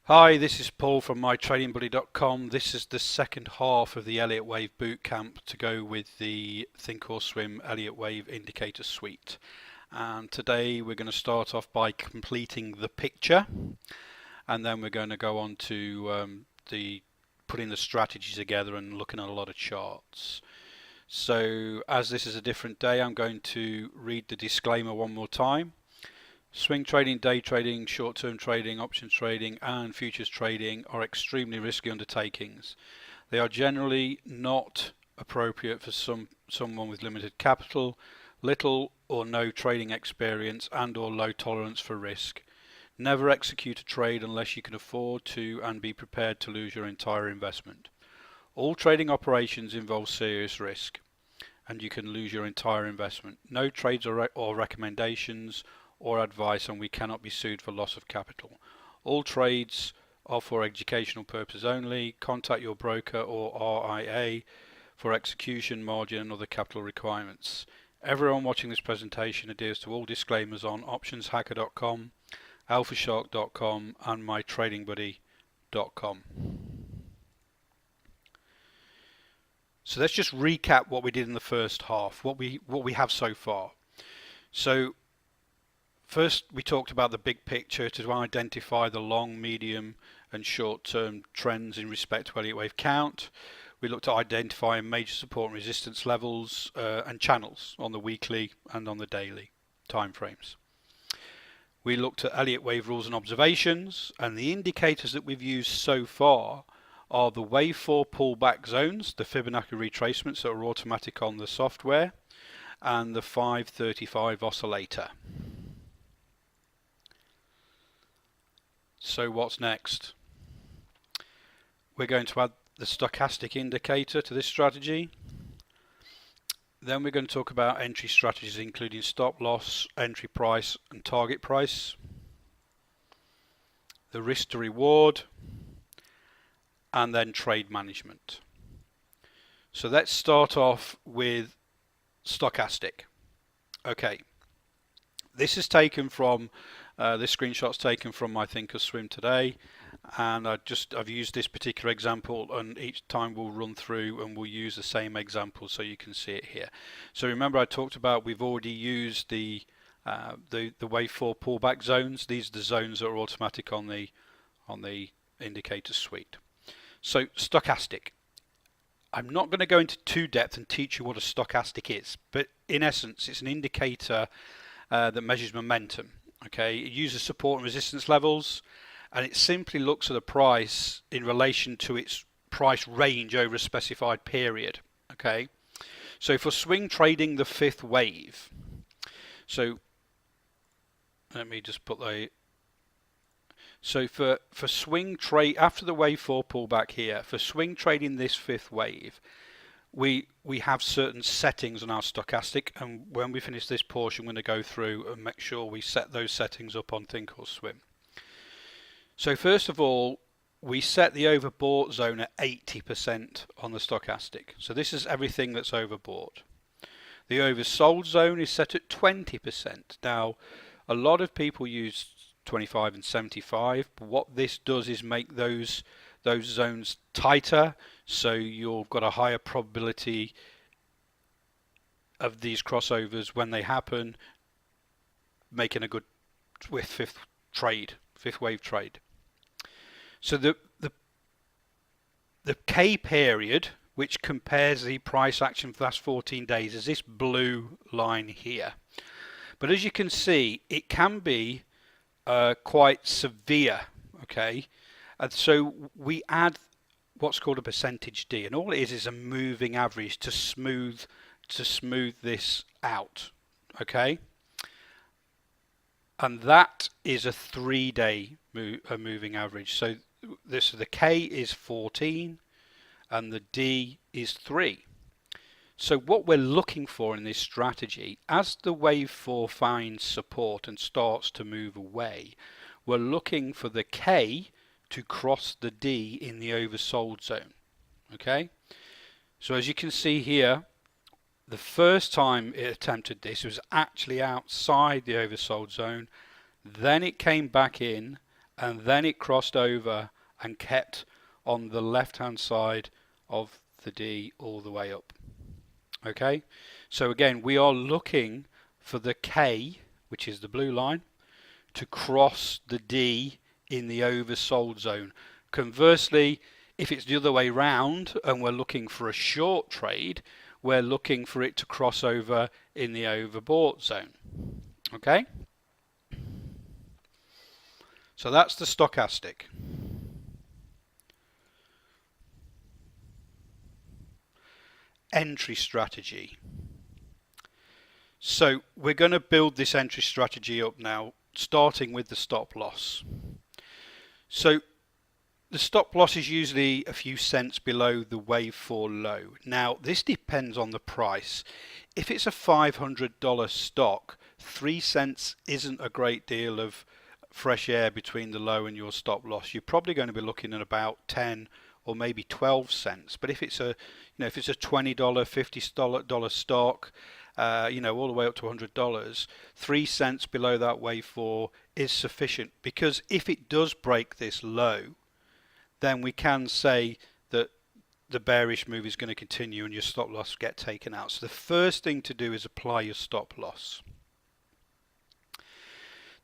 Hi, this is Paul from mytradingbuddy.com. This is the second half of the Elliott Wave Bootcamp to go with the Think or Swim Elliott Wave Indicator Suite. And today we're going to start off by completing the picture, and then we're going to go on to the putting the strategy together and looking at a lot of charts. So as this is a different day, I'm going to read the disclaimer one more time. Swing trading, day trading, short-term trading, options trading and futures trading are extremely risky undertakings. They are generally not appropriate for someone with limited capital, little or no trading experience and or low tolerance for risk. Never execute a trade unless you can afford to and be prepared to lose your entire investment. All trading operations involve serious risk and you can lose your entire investment. No trades or recommendations or advice, and we cannot be sued for loss of capital. All trades are for educational purposes only. Contact your broker or RIA for execution, margin and other capital requirements. Everyone watching this presentation adheres to all disclaimers on optionshacker.com, alphashark.com and mytradingbuddy.com. So let's just recap what we did in the first half, what we have so far. So first, we talked about the big picture to identify the long, medium and short-term trends in respect to Elliott Wave count. We looked at identifying major support and resistance levels and channels on the weekly and on the daily time frames. We looked at Elliott Wave rules and observations, and the indicators that we've used so far are the Wave 4 pullback zones, the Fibonacci retracements that are automatic on the software, and the 535 oscillator. So what's next? We're going to add the stochastic indicator to this strategy. Then we're going to talk about entry strategies including stop loss, entry price and target price, the risk to reward, and then trade management. So let's start off with stochastic. Okay, this is taken from this screenshot's taken from my Think or Swim today, and I've used this particular example, and each time we'll run through and we'll use the same example so you can see it here. So remember, I talked about we've already used the Wave 4 pullback zones. These are the zones that are automatic on the indicator suite. So stochastic. I'm not going to go into too depth and teach you what a stochastic is, but in essence, it's an indicator that measures momentum. Okay, it uses support and resistance levels, and it simply looks at the price in relation to its price range over a specified period. Okay, so for swing trading the fifth wave, so let me just put so for swing trade after the Wave 4 pullback here, for swing trading this fifth wave, we have certain settings on our stochastic, and when we finish this portion, we're going to go through and make sure we set those settings up on Think or Swim. So first of all, we set the overbought zone at 80% on the stochastic. So this is everything that's overbought. The oversold zone is set at 20%. Now, a lot of people use 25 and 75, but what this does is make those zones tighter, so you've got a higher probability of these crossovers when they happen, making a good fifth wave trade. So the K period, which compares the price action for the last 14 days, is this blue line here. But as you can see, it can be quite severe. Okay. And so we add what's called a percentage D, and all it is a moving average to smooth this out. Okay, and that is a 3-day moving average. So the K is 14 and the D is 3. So what we're looking for in this strategy, as the Wave 4 finds support and starts to move away, we're looking for the K to cross the D in the oversold zone. Okay, so as you can see here, the first time it attempted this was actually outside the oversold zone, then it came back in, and then it crossed over and kept on the left hand side of the D all the way up. Okay, so again we are looking for the K, which is the blue line, to cross the D in the oversold zone. Conversely, if it's the other way round and we're looking for a short trade, we're looking for it to cross over in the overbought zone. Okay, so that's the stochastic. Entry strategy. So we're going to build this entry strategy up now, starting with the stop loss. So the stop loss is usually a few cents below the wave 4 low. Now this depends on the price. If it's a $500 stock, 3 cents isn't a great deal of fresh air between the low and your stop loss. You're probably going to be looking at about 10 or maybe 12 cents. But if it's a if it's a $20, $50 stock, all the way up to $100, 3 cents below that wave 4 is sufficient, because if it does break this low, then we can say that the bearish move is going to continue and your stop loss get taken out. So the first thing to do is apply your stop loss.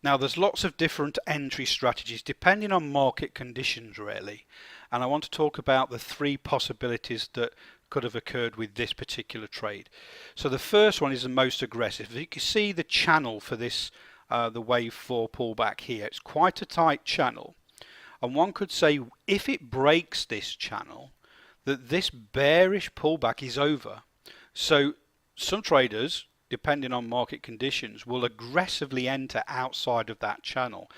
Now there's lots of different entry strategies depending on market conditions really, and I want to talk about the 3 possibilities that could have occurred with this particular trade. So the first one is the most aggressive. You can see the channel for this, the wave 4 pullback here. It's quite a tight channel, and one could say if it breaks this channel, that this bearish pullback is over. So some traders, depending on market conditions, will aggressively enter outside of that channel.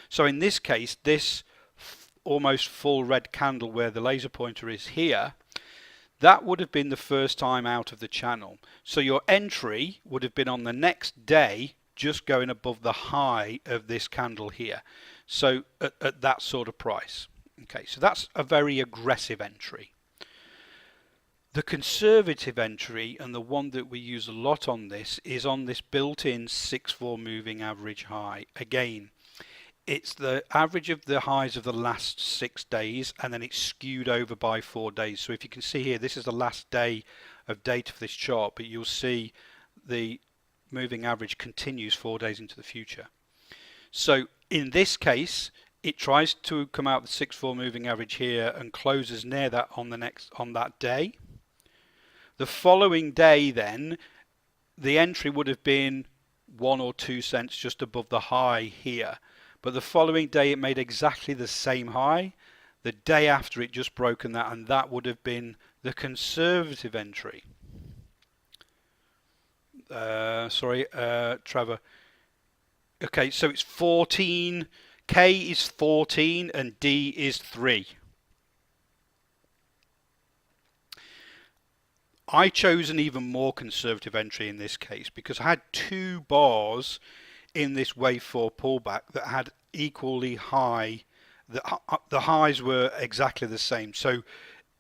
So in this case, this almost full red candle where the laser pointer is here, that would have been the first time out of the channel. So your entry would have been on the next day, just going above the high of this candle here. So at that sort of price. Okay, so that's a very aggressive entry. The conservative entry, and the one that we use a lot on this, is on this built-in 6-4 moving average high. Again, it's the average of the highs of the last 6 days, and then it's skewed over by 4 days. So if you can see here, this is the last day of data for this chart, but you'll see the moving average continues 4 days into the future. So in this case, it tries to come out the 6-4 moving average here and closes near that on that day. The following day then, the entry would have been 1 or 2 cents just above the high here. But the following day it made exactly the same high. The day after it just broken that, and that would have been the conservative entry. Trevor. Okay, so it's 14. K is 14 and D is 3. I chose an even more conservative entry in this case because I had 2 bars in this wave 4 pullback that had equally high, the highs were exactly the same. So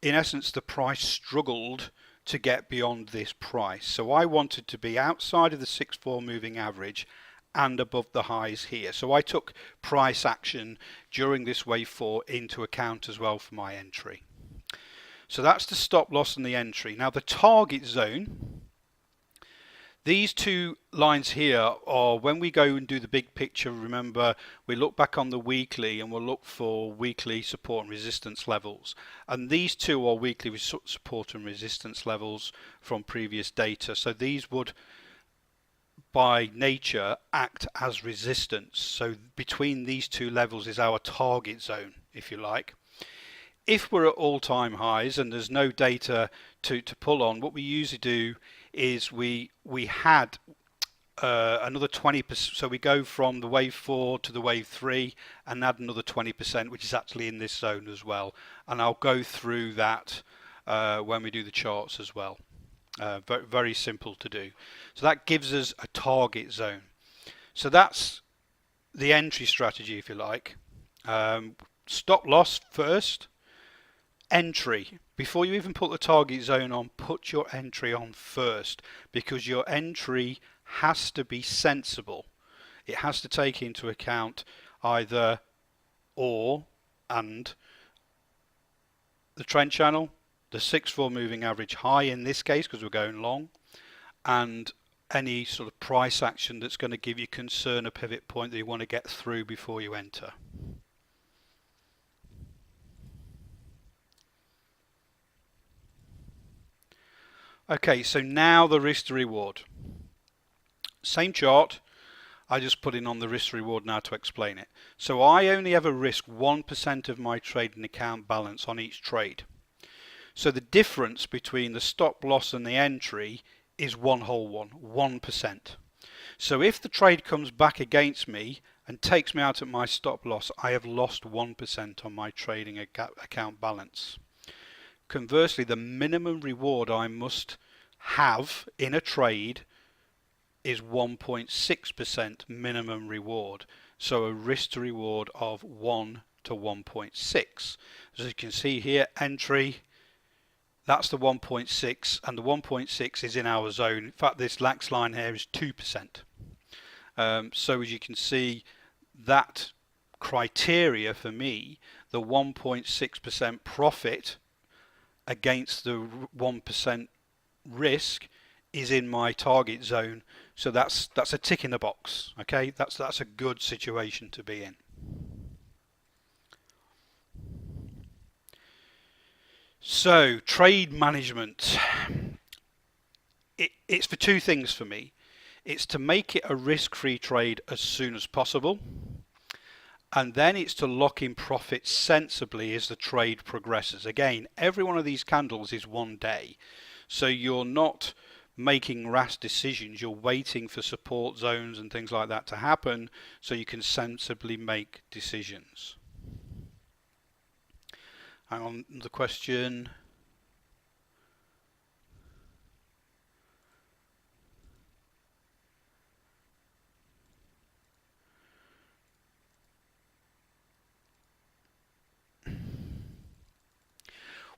in essence the price struggled to get beyond this price. So I wanted to be outside of the 6-4 moving average and above the highs here. So I took price action during this wave 4 into account as well for my entry. So that's the stop loss and the entry. Now the target zone, these 2 lines here are when we go and do the big picture. Remember, we look back on the weekly and we'll look for weekly support and resistance levels. And these 2 are weekly support and resistance levels from previous data. So these would, by nature, act as resistance. So between these 2 levels is our target zone, if you like. If we're at all-time highs and there's no data to pull on, what we usually do is we had another 20%. So we go from the wave 4 to the wave 3 and add another 20%, which is actually in this zone as well. And I'll go through that when we do the charts as well. Very, very simple to do. So that gives us a target zone. So that's the entry strategy, if you like. Stop loss first. Entry, before you even put the target zone on, put your entry on first, because your entry has to be sensible. It has to take into account either and the trend channel, the 6-4 moving average high in this case because we're going long, and any sort of price action that's going to give you concern, a pivot point that you want to get through before you enter. Okay, so now the risk to reward. Same chart, I just put in on the risk to reward now to explain it. So I only ever risk 1% of my trading account balance on each trade. So the difference between the stop loss and the entry is one whole 1%. So if the trade comes back against me and takes me out at my stop loss, I have lost 1% on my trading account balance. Conversely, the minimum reward I must have in a trade is 1.6% minimum reward. So a risk to reward of 1 to 1.6. As you can see here, entry, that's the 1.6, and the 1.6 is in our zone. In fact, this lax line here is 2%. So as you can see, that criteria for me, the 1.6% profit against the 1% risk, is in my target zone. So that's a tick in the box. Okay, that's a good situation to be in. So trade management, it's for two things for me. It's to make it a risk-free trade as soon as possible, and then it's to lock in profits sensibly as the trade progresses. Again, every one of these candles is one day, so you're not making rash decisions. You're waiting for support zones and things like that to happen so you can sensibly make decisions. Hang on, the question.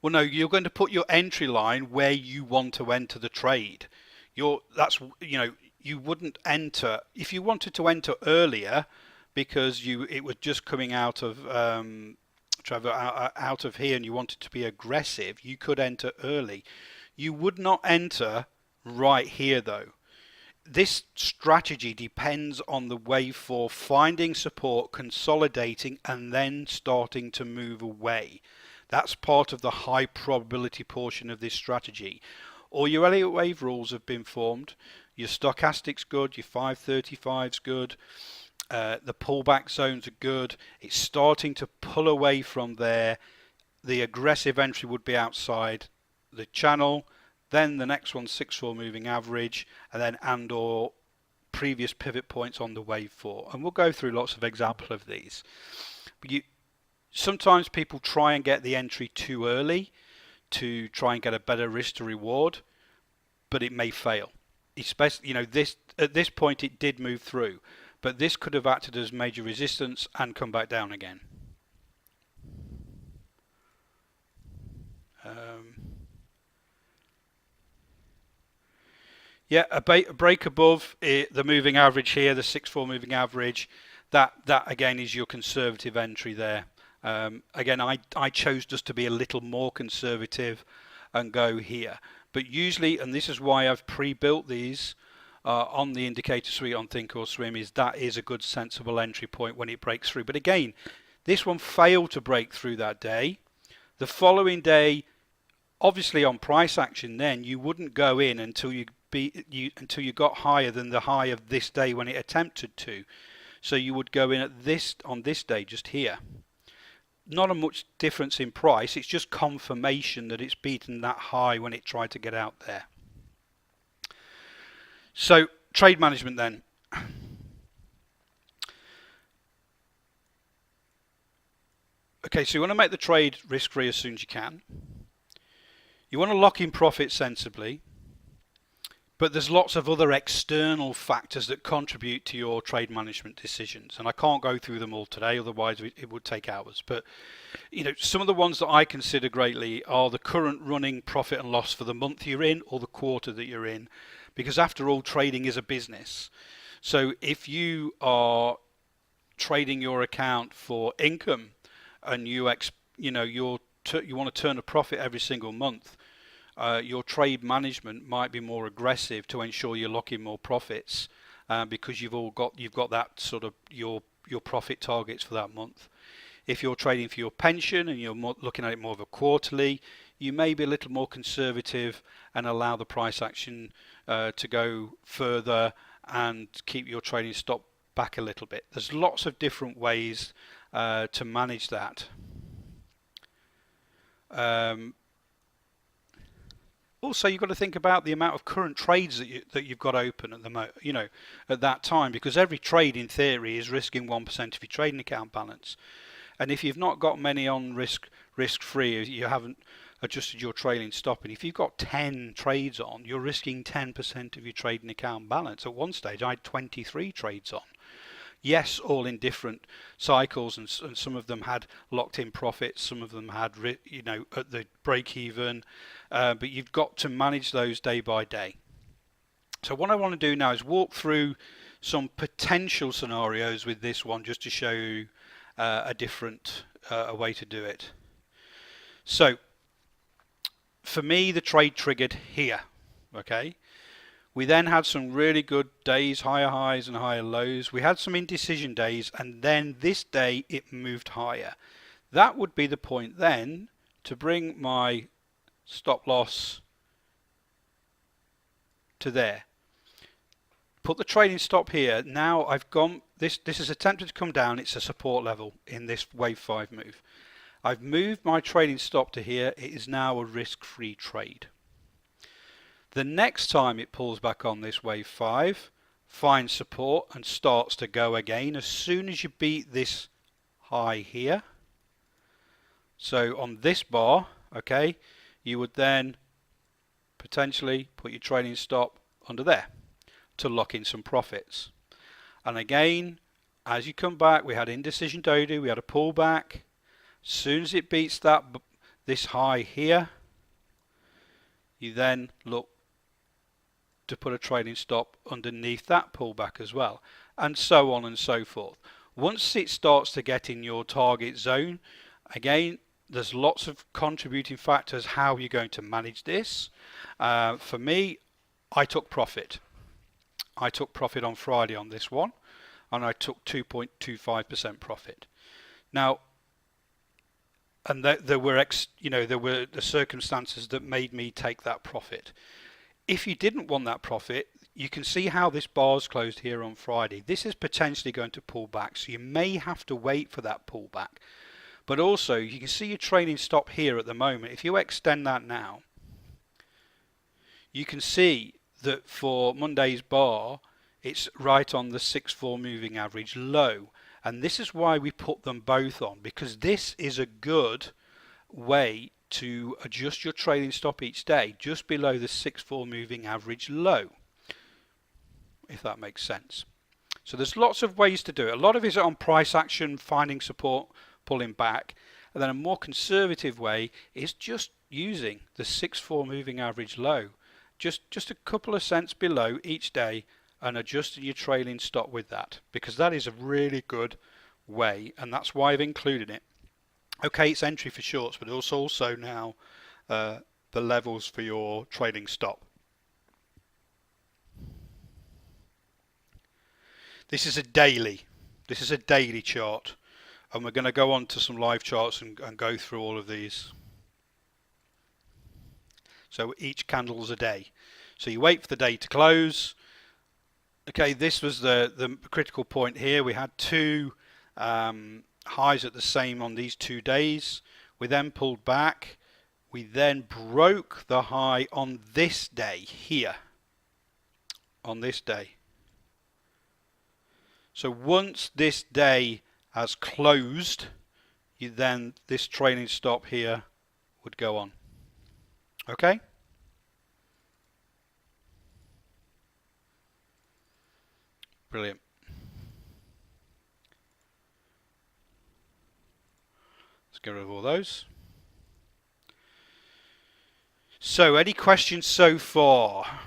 Well, no, you're going to put your entry line where you want to enter the trade. You wouldn't enter if you wanted to enter earlier because it was just coming out of out of here and you wanted to be aggressive. You could enter early. You would not enter right here though. This strategy depends on the wave 4 finding support, consolidating, and then starting to move away. That's part of the high probability portion of this strategy. All your Elliott wave rules have been formed. Your stochastic's good, your 535's good, the pullback zones are good. It's starting to pull away from there. The aggressive entry would be outside the channel. Then the next one, 6-4 moving average, and then or previous pivot points on the wave 4. And we'll go through lots of examples of these. But sometimes people try and get the entry too early to try and get a better risk to reward, but it may fail. Especially, at this point it did move through, but this could have acted as major resistance and come back down again. Yeah, a break above the moving average here, the 6-4 moving average. That again is your conservative entry there. Again, I chose just to be a little more conservative and go here. But usually, and this is why I've pre-built these on the indicator suite on Think or Swim, is that is a good sensible entry point when it breaks through. But again, this one failed to break through that day. The following day, obviously on price action, then you wouldn't go in until you got higher than the high of this day when it attempted to. So you would go in on this day just here. Not a much difference in price, it's just confirmation that it's beaten that high when it tried to get out there. So trade management then. Okay, so you want to make the trade risk-free as soon as you can. You want to lock in profit sensibly. But there's lots of other external factors that contribute to your trade management decisions, and I can't go through them all today, otherwise it would take hours. But some of the ones that I consider greatly are the current running profit and loss for the month you're in or the quarter that you're in, because after all, trading is a business. So if you are trading your account for income, and you know you want to turn a profit every single month, your trade management might be more aggressive to ensure you're locking more profits, because you've got that sort of your profit targets for that month. If you're trading for your pension and you're looking at it more of a quarterly, you may be a little more conservative and allow the price action to go further and keep your trading stop back a little bit. There's lots of different ways to manage that. Also, you've got to think about the amount of current trades that you've got open at the at that time, because every trade in theory is risking 1% of your trading account balance. And if you've not got many on risk-free, you haven't adjusted your trailing stop, and if you've got 10 trades on, you're risking 10% of your trading account balance. At one stage, I had 23 trades on. Yes, all in different cycles, and some of them had locked-in profits, some of them had, at the break-even, but you've got to manage those day by day. So what I want to do now is walk through some potential scenarios with this one, just to show you a different way to do it. So for me, the trade triggered here. Okay, we then had some really good days, higher highs and higher lows. We had some indecision days, and then this day it moved higher. That would be the point then to bring my stop loss to there. Put the trading stop here. Now I've gone, this is attempted to come down. It's a support level in this wave 5 move. I've moved my trading stop to here. It is now a risk-free trade. The next time it pulls back on this wave 5, finds support and starts to go again as soon as you beat this high here. So on this bar, okay, you would then potentially put your trading stop under there to lock in some profits. And again, as you come back, we had indecision dodo, we had a pullback. As soon as it beats this high here, you then look to put a trading stop underneath that pullback as well, and so on and so forth. Once it starts to get in your target zone, again, there's lots of contributing factors how you're going to manage this. For me, I took profit. I took profit on Friday on this one, and I took 2.25% profit. Now, and there were the circumstances that made me take that profit. If you didn't want that profit, you can see how this bar's closed here on Friday. This is potentially going to pull back, so you may have to wait for that pullback. But also, you can see your trading stop here at the moment. If you extend that now, you can see that for Monday's bar, it's right on the 6-4 moving average low. And this is why we put them both on, because this is a good way to adjust your trading stop each day just below the 6-4 moving average low, if that makes sense. So there's lots of ways to do it. A lot of it is on price action, finding support, pulling back, and then a more conservative way is just using the 6-4 moving average low, just a couple of cents below each day, and adjusting your trailing stop with that, because that is a really good way, and that's why I've included it. Okay, it's entry for shorts, but it's also now the levels for your trailing stop. This is a daily chart, and we're going to go on to some live charts and go through all of these. So each candle's a day. So you wait for the day to close. Okay, this was the critical point here. We had two highs at the same on these 2 days. We then pulled back. We then broke the high on this day here. On this day. So once this day has closed, then this trailing stop here would go on. Okay? Brilliant. Let's get rid of all those. So, any questions so far?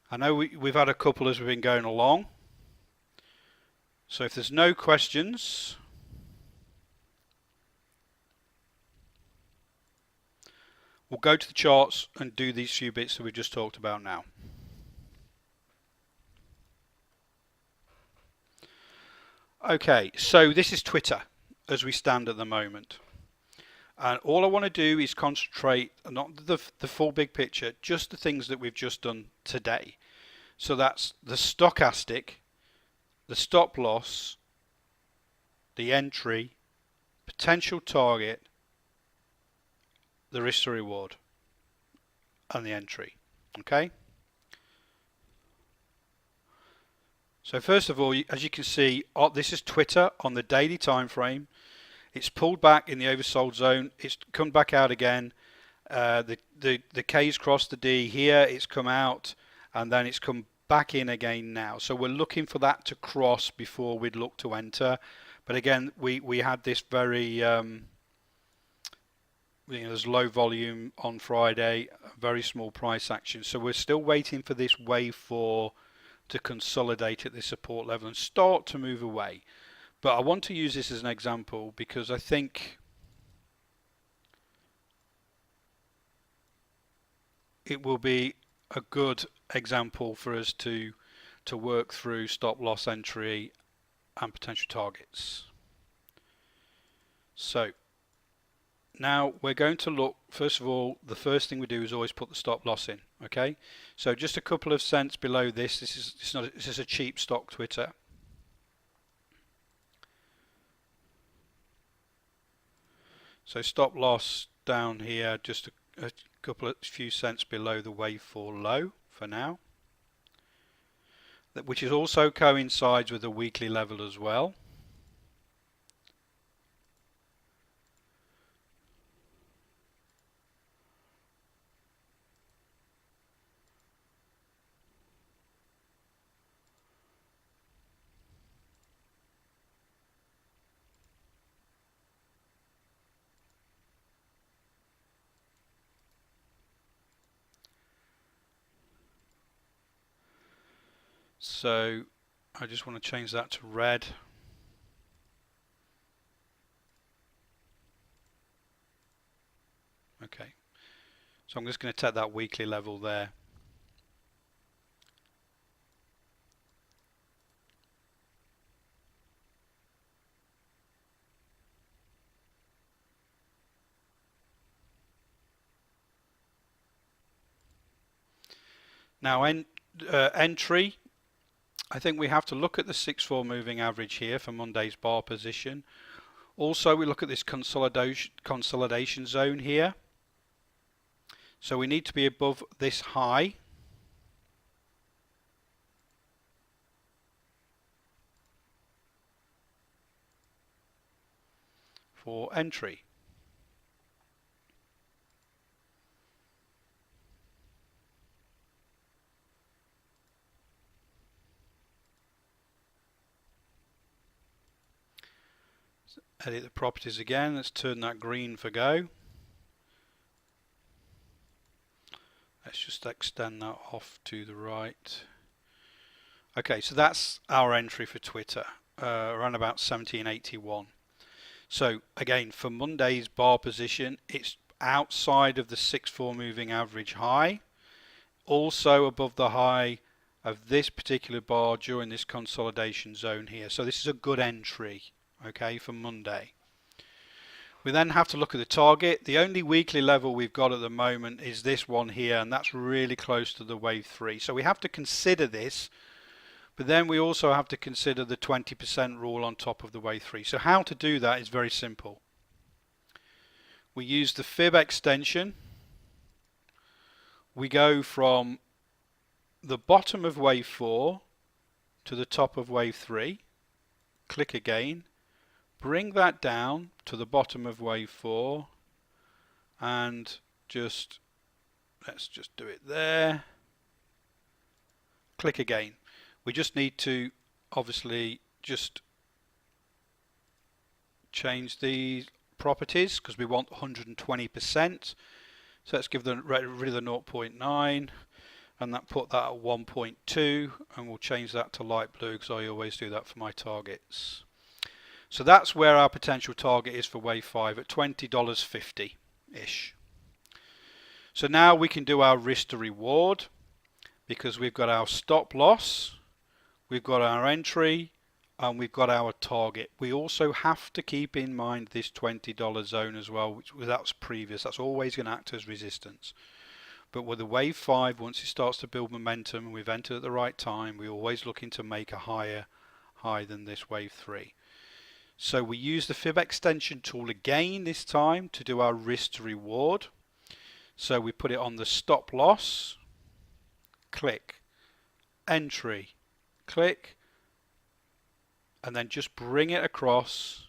I know we've had a couple as we've been going along. So if there's no questions, we'll go to the charts and do these few bits that we just talked about now. Okay, so this is Twitter as we stand at the moment. And all I want to do is concentrate, not the full big picture, just the things that we've just done today. So that's the stochastic, the stop loss, the entry, potential target, the risk to reward, and the entry. Okay? So first of all, as you can see, this is Twitter on the daily time frame. It's pulled back in the oversold zone. It's come back out again. The K's crossed the D here. It's come out, and then it's come back in again now. So we're looking for that to cross before we'd look to enter. But again, we had this very there's low volume on Friday, very small price action. So we're still waiting for this wave 4 to consolidate at this support level and start to move away. But I want to use this as an example because I think it will be a good example for us to work through stop loss entry and potential targets. So now we're going to look, first of all, the first thing we do is always put the stop loss in. Okay, so just a couple of cents below this. This is a cheap stock Twitter. So stop loss down here, just a few cents below the wave 4 low for now, which is also coincides with the weekly level as well. So I just want to change that to red. Okay, so I'm just going to take that weekly level there. Now entry, I think we have to look at the 6-4 moving average here for Monday's bar position. Also, we look at this consolidation zone here. So we need to be above this high. For entry. Edit the properties again. Let's turn that green for go. Let's just extend that off to the right. Okay, so that's our entry for Twitter, around about 1781. So again, for Monday's bar position, it's outside of the 6-4 moving average high, also above the high of this particular bar during this consolidation zone here. So this is a good entry, okay, for Monday. We then have to look at the target. The only weekly level we've got at the moment is this one here, and that's really close to the wave 3. So we have to consider this, but then we also have to consider the 20% rule on top of the wave 3. So how to do that is very simple. We use the fib extension. We go from the bottom of wave 4 to the top of wave 3. Click again. Bring that down to the bottom of wave 4 and let's just do it there. Click again. We just need to obviously just change the properties because we want 120%. So let's give rid of the 0.9 and that put that at 1.2, and we'll change that to light blue because I always do that for my targets. So that's where our potential target is for wave 5 at $20.50-ish. So now we can do our risk to reward because we've got our stop loss, we've got our entry, and we've got our target. We also have to keep in mind this $20 zone as well, which that's previous. That's always going to act as resistance. But with the wave 5, once it starts to build momentum and we've entered at the right time, we're always looking to make a higher high than this wave 3. So we use the fib extension tool again this time to do our risk to reward. So we put it on the stop loss, click, entry, click, and then just bring it across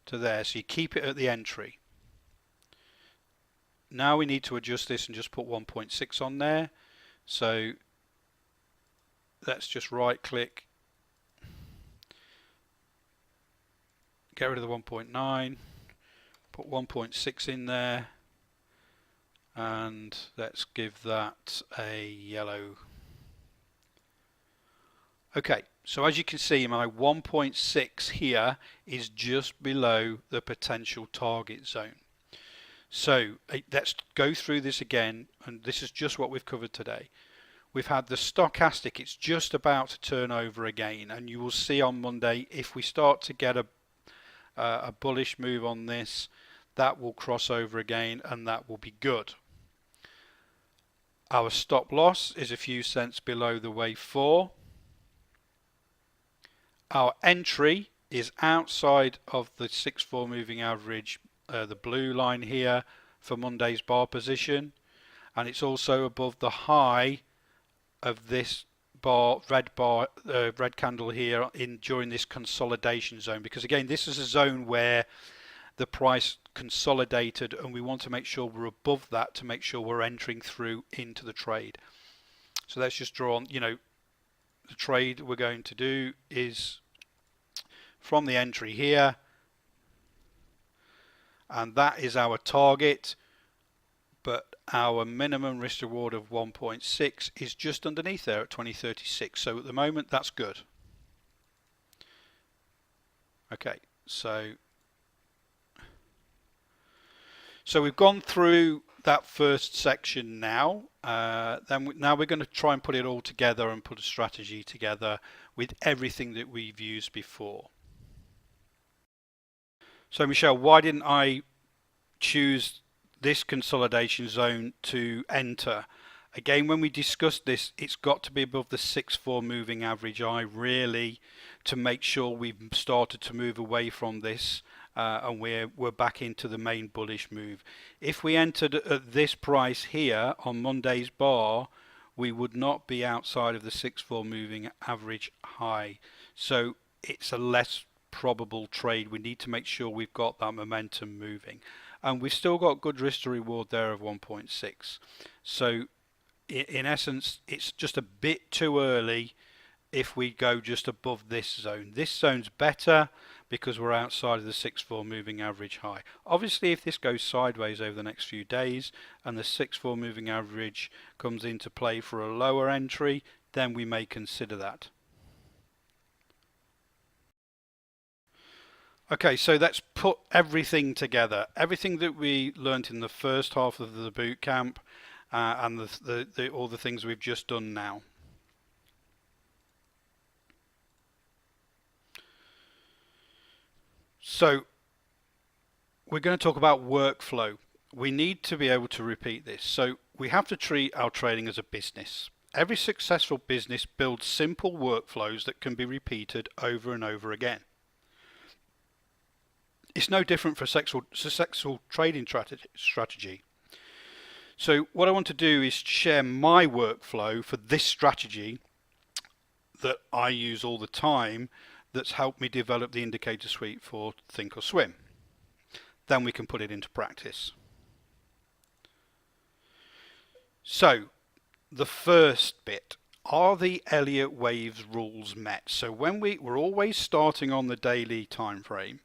to there. So you keep it at the entry. Now we need to adjust this and just put 1.6 on there. So let's just right click, get rid of the 1.9, put 1.6 in there, and let's give that a yellow. Okay, so as you can see, my 1.6 here is just below the potential target zone. So let's go through this again, and this is just what we've covered today. We've had the stochastic, it's just about to turn over again, and you will see on Monday if we start to get a bullish move on this, that will cross over again and that will be good. Our stop loss is a few cents below the wave 4. Our entry is outside of the 6-4 moving average, the blue line here for Monday's bar position, and it's also above the high of this red candle here during this consolidation zone, because again this is a zone where the price consolidated and we want to make sure we're above that to make sure we're entering through into the trade. So let's just draw on, the trade we're going to do is from the entry here, and that is our target, but our minimum risk reward of 1.6 is just underneath there at 20.36. So at the moment that's good. Okay, so we've gone through that first section now. Now we're going to try and put it all together and put a strategy together with everything that we've used before. So Michelle, why didn't I choose this consolidation zone to enter? Again, when we discussed this, it's got to be above the 6-4 moving average high really to make sure we've started to move away from this and we're back into the main bullish move. If we entered at this price here on Monday's bar, we would not be outside of the 6-4 moving average high. So it's a less probable trade. We need to make sure we've got that momentum moving, and we've still got good risk to reward there of 1.6. so in essence it's just a bit too early if we go just above this zone. This zone's better because we're outside of the 6-4 moving average high. Obviously if this goes sideways over the next few days and the 6-4 moving average comes into play for a lower entry, then we may consider that. Okay, so let's put everything together. Everything that we learnt in the first half of the boot camp and all the things we've just done now. So we're going to talk about workflow. We need to be able to repeat this. So we have to treat our trading as a business. Every successful business builds simple workflows that can be repeated over and over again. It's no different for successful trading strategy. So what I want to do is share my workflow for this strategy that I use all the time that's helped me develop the indicator suite for Think or Swim. Then we can put it into practice. So the first bit, are the Elliott waves rules met? So when we're always starting on the daily time frame,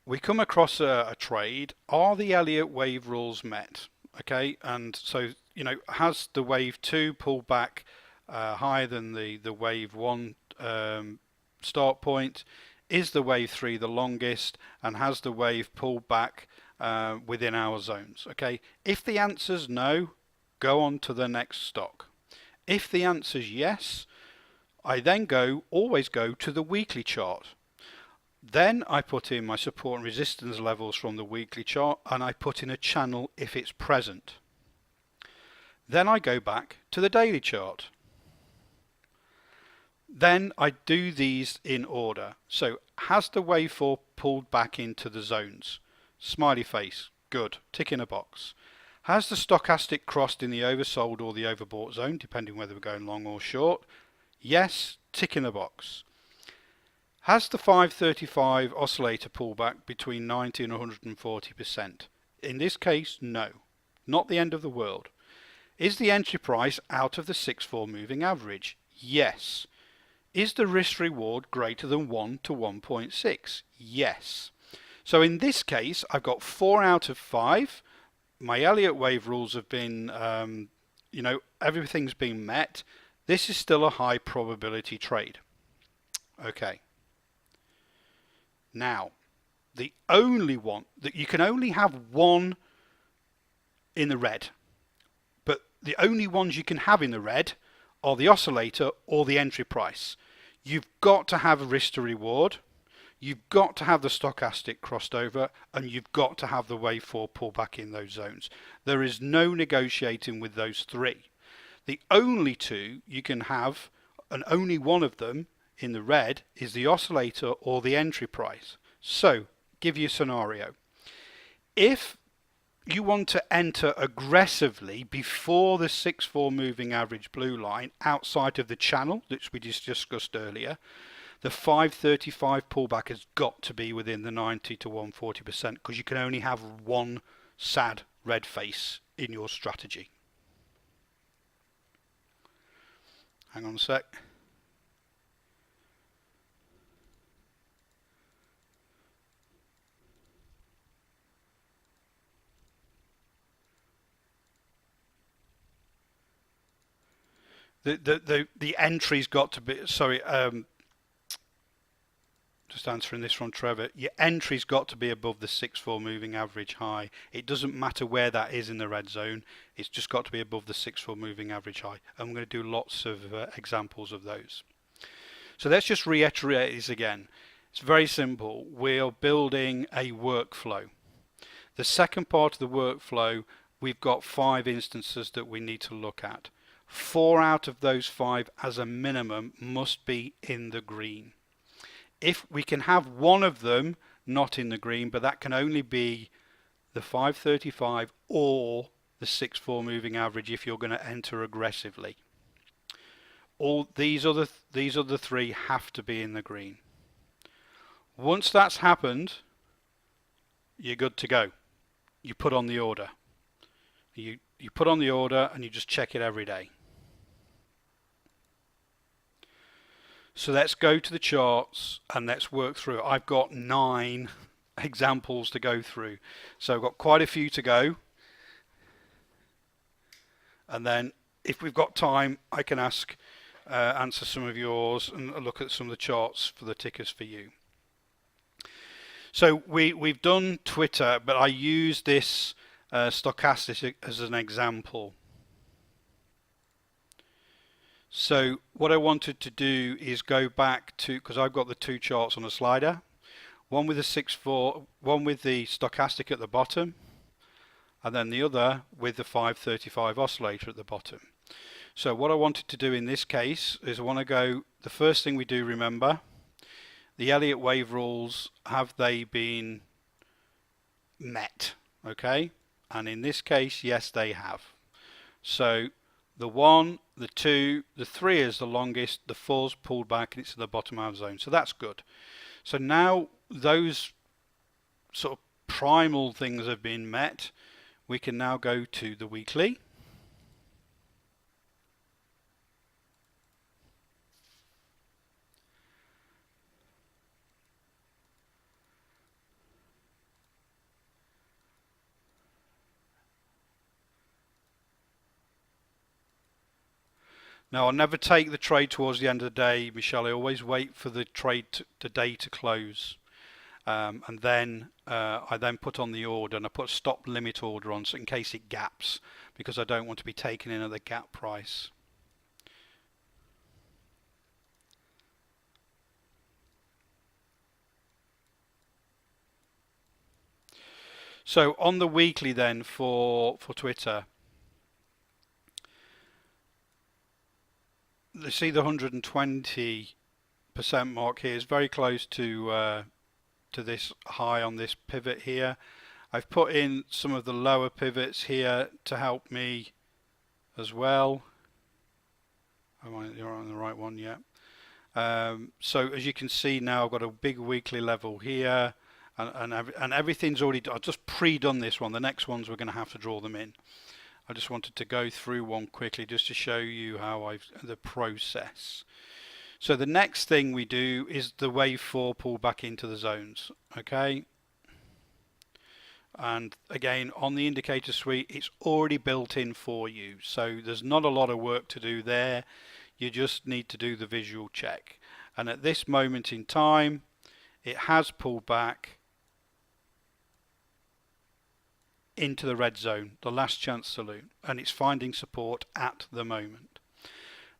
we come across a trade, are the Elliott wave rules met? Okay, and so has the wave 2 pulled back higher than the wave 1 start point? Is the wave 3 the longest, and has the wave pulled back within our zones? Okay, if the answer's no, go on to the next stock. If the answer's yes, I then always go to the weekly chart. Then I put in my support and resistance levels from the weekly chart, and I put in a channel if it's present. Then I go back to the daily chart. Then I do these in order. So has the wave 4 pulled back into the zones? Smiley face, good, tick in a box. Has the stochastic crossed in the oversold or the overbought zone, depending whether we're going long or short? Yes, tick in a box. Has the 535 oscillator pullback between 90 and 140%? In this case, no. Not the end of the world. Is the entry price out of the 6-4 moving average? Yes. Is the risk reward greater than 1 to 1.6? Yes. So in this case, I've got 4 out of 5. My Elliott wave rules have been, everything's been met. This is still a high probability trade. Okay. Now, the only one that you can only have one in the red, but the only ones you can have in the red are the oscillator or the entry price. You've got to have a risk to reward, you've got to have the stochastic crossed over, and you've got to have the wave 4 pullback in those zones. There is no negotiating with those three. The only two you can have, and only one of them in the red, is the oscillator or the entry price. So, give you a scenario. If you want to enter aggressively before the 6-4 moving average blue line outside of the channel, which we just discussed earlier, the 535 pullback has got to be within the 90 to 140%, because you can only have one sad red face in your strategy. Hang on a sec. The entry's got to be, sorry, just answering this from Trevor, your entry's got to be above the 6-4 moving average high. It doesn't matter where that is in the red zone, it's just got to be above the 6-4 moving average high. I'm going to do lots of examples of those. So let's just reiterate this again. It's very simple. We're building a workflow. The second part of the workflow, we've got 5 instances that we need to look at. 4 out of those 5 as a minimum must be in the green. If we can have one of them not in the green, but that can only be the 535 or the 6-4 moving average if you're going to enter aggressively. All these other 3 have to be in the green. Once that's happened, you're good to go. You put on the order. You put on the order and you just check it every day. So let's go to the charts and let's work through it. I've got 9 examples to go through. So I've got quite a few to go. And then if we've got time, I can answer some of yours and look at some of the charts for the tickers for you. So we've done Twitter, but I use this stochastic as an example. So what I wanted to do is go back to, because I've got the 2 charts on a slider, one with the 6-4, one with the stochastic at the bottom, and then the other with the 535 oscillator at the bottom. So what I wanted to do in this case is I want to go, the first thing we do, remember, the Elliott wave rules, have they been met? Okay, and in this case, yes, they have. So the 1, the 2, the 3 is the longest, the 4's pulled back and it's in the bottom half zone. So that's good. So now those sort of primal things have been met. We can now go to the weekly. Now, I never take the trade towards the end of the day, Michelle. I always wait for the the day to close, and then I then put on the order, and I put a stop limit order on, so in case it gaps, because I don't want to be taken in at the gap price. So on the weekly then for Twitter, you see the 120% mark here is very close to this high on this pivot here. I've put in some of the lower pivots here to help me as well. You're on the right one, yeah. So as you can see now, I've got a big weekly level here, and everything's already done. I've just pre-done this one. The next ones we're going to have to draw them in. I just wanted to go through one quickly just to show you how the process. So the next thing we do is the wave 4 pull back into the zones. Okay. And again, on the indicator suite, it's already built in for you. So there's not a lot of work to do there. You just need to do the visual check. And at this moment in time, it has pulled back into the red zone, the last chance saloon, and it's finding support at the moment.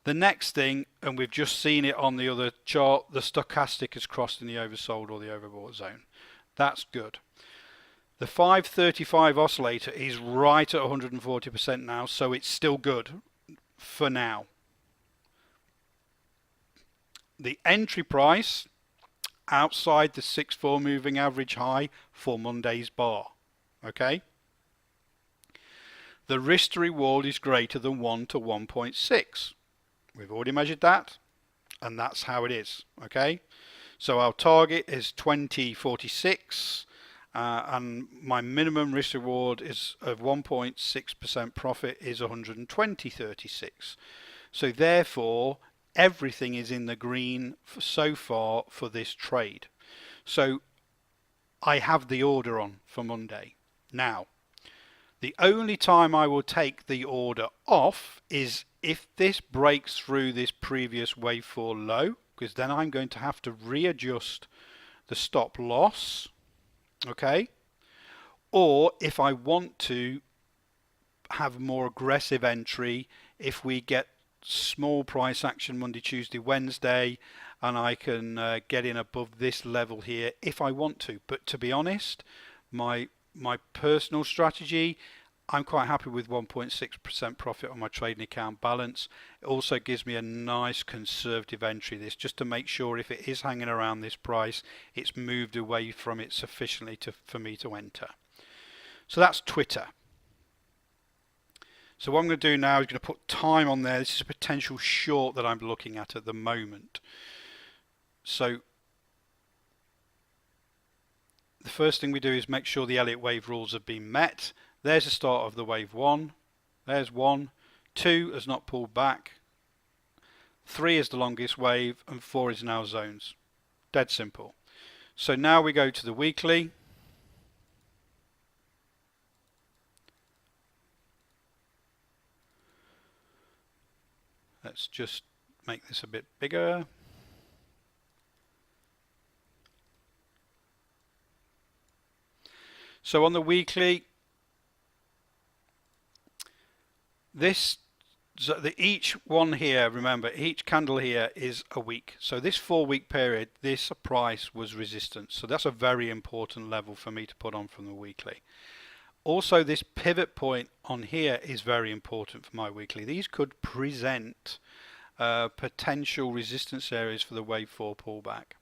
The next thing, and we've just seen it on the other chart, the stochastic has crossed in the oversold or the overbought zone. That's good. The 535 oscillator is right at 140% now, so it's still good for now. The entry price outside the 6-4 moving average high for Monday's bar. Okay. The risk to reward is greater than 1 to 1.6. We've already measured that, and that's how it is. Okay. So our target is 2046. And my minimum risk reward is of 1.6% profit is 120.36. So therefore, everything is in the green so far for this trade. So I have the order on for Monday. Now, the only time I will take the order off is if this breaks through this previous wave 4 low, because then I'm going to have to readjust the stop loss. Okay, or if I want to have more aggressive entry, if we get small price action Monday, Tuesday, Wednesday, and I can get in above this level here if I want to. But to be honest, my personal strategy, I'm quite happy with 1.6% profit on my trading account balance. It also gives me a nice conservative entry, this, just to make sure if it is hanging around this price, it's moved away from it sufficiently for me to enter. So that's Twitter. So what I'm going to do now is going to put time on there. This is a potential short that I'm looking at the moment. So the first thing we do is make sure the Elliott wave rules have been met. There's the start of the wave 1. There's 1. 2 has not pulled back. 3 is the longest wave, and 4 is now zones. Dead simple. So now we go to the weekly. Let's just make this a bit bigger. So on the weekly, each one here, remember, each candle here is a week. So this 4-week period, this price was resistance. So that's a very important level for me to put on from the weekly. Also, this pivot point on here is very important for my weekly. These could present potential resistance areas for the wave 4 pullback.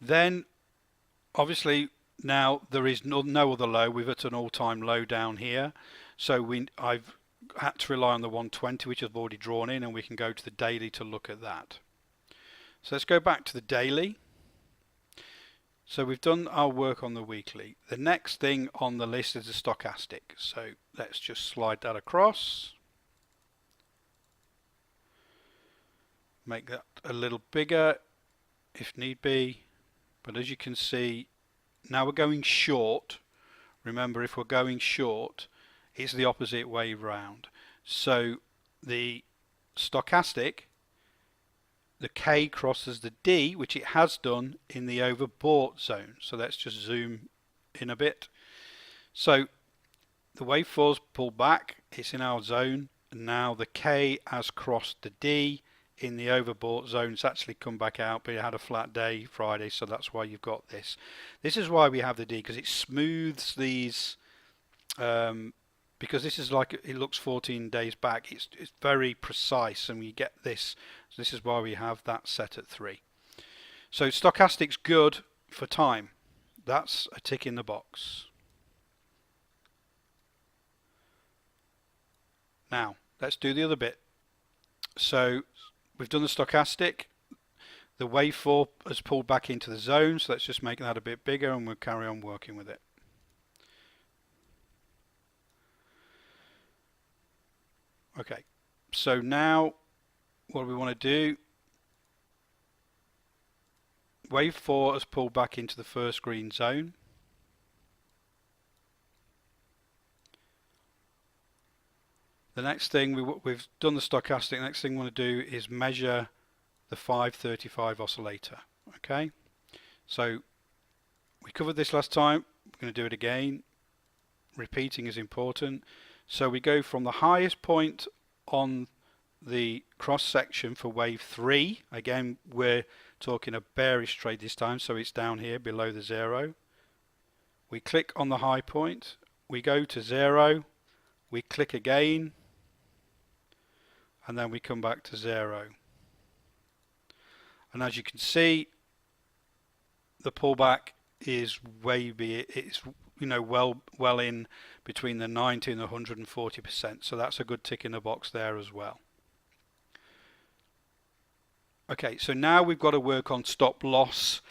Then, obviously, now there is no other low. We've hit an all-time low down here. So I've had to rely on the 120, which I've already drawn in, and we can go to the daily to look at that. So let's go back to the daily. So we've done our work on the weekly. The next thing on the list is the stochastic. So let's just slide that across. Make that a little bigger if need be. But as you can see, now we're going short. Remember, if we're going short, it's the opposite way round. So the stochastic, the K crosses the D, which it has done in the overbought zone. So let's just zoom in a bit. So the wave 4's pulled back, it's in our zone, and now the K has crossed the D in the overbought zone. It's actually come back out, but it had a flat day Friday, so that's why you've got this. This is why we have the D, because it smooths these, because this is like, it looks 14 days back, it's very precise, and we get this. So this is why we have that set at 3. So stochastic's good for time. That's a tick in the box. Now, let's do the other bit. So we've done the stochastic. The wave 4 has pulled back into the zone, so let's just make that a bit bigger and we'll carry on working with it. Okay, so now what we want to do, wave 4 has pulled back into the first green zone. The next thing, we've done the stochastic, the next thing we want to do is measure the 535 oscillator. Okay, so we covered this last time, we're going to do it again. Repeating is important. So we go from the highest point on the cross section for wave 3. Again, we're talking a bearish trade this time, so it's down here below the 0. We click on the high point, we go to 0, we click again, and then we come back to 0. And as you can see, the pullback is it's well in between the 90 and the 140%. So that's a good tick in the box there as well. Okay, so now we've got to work on stop loss,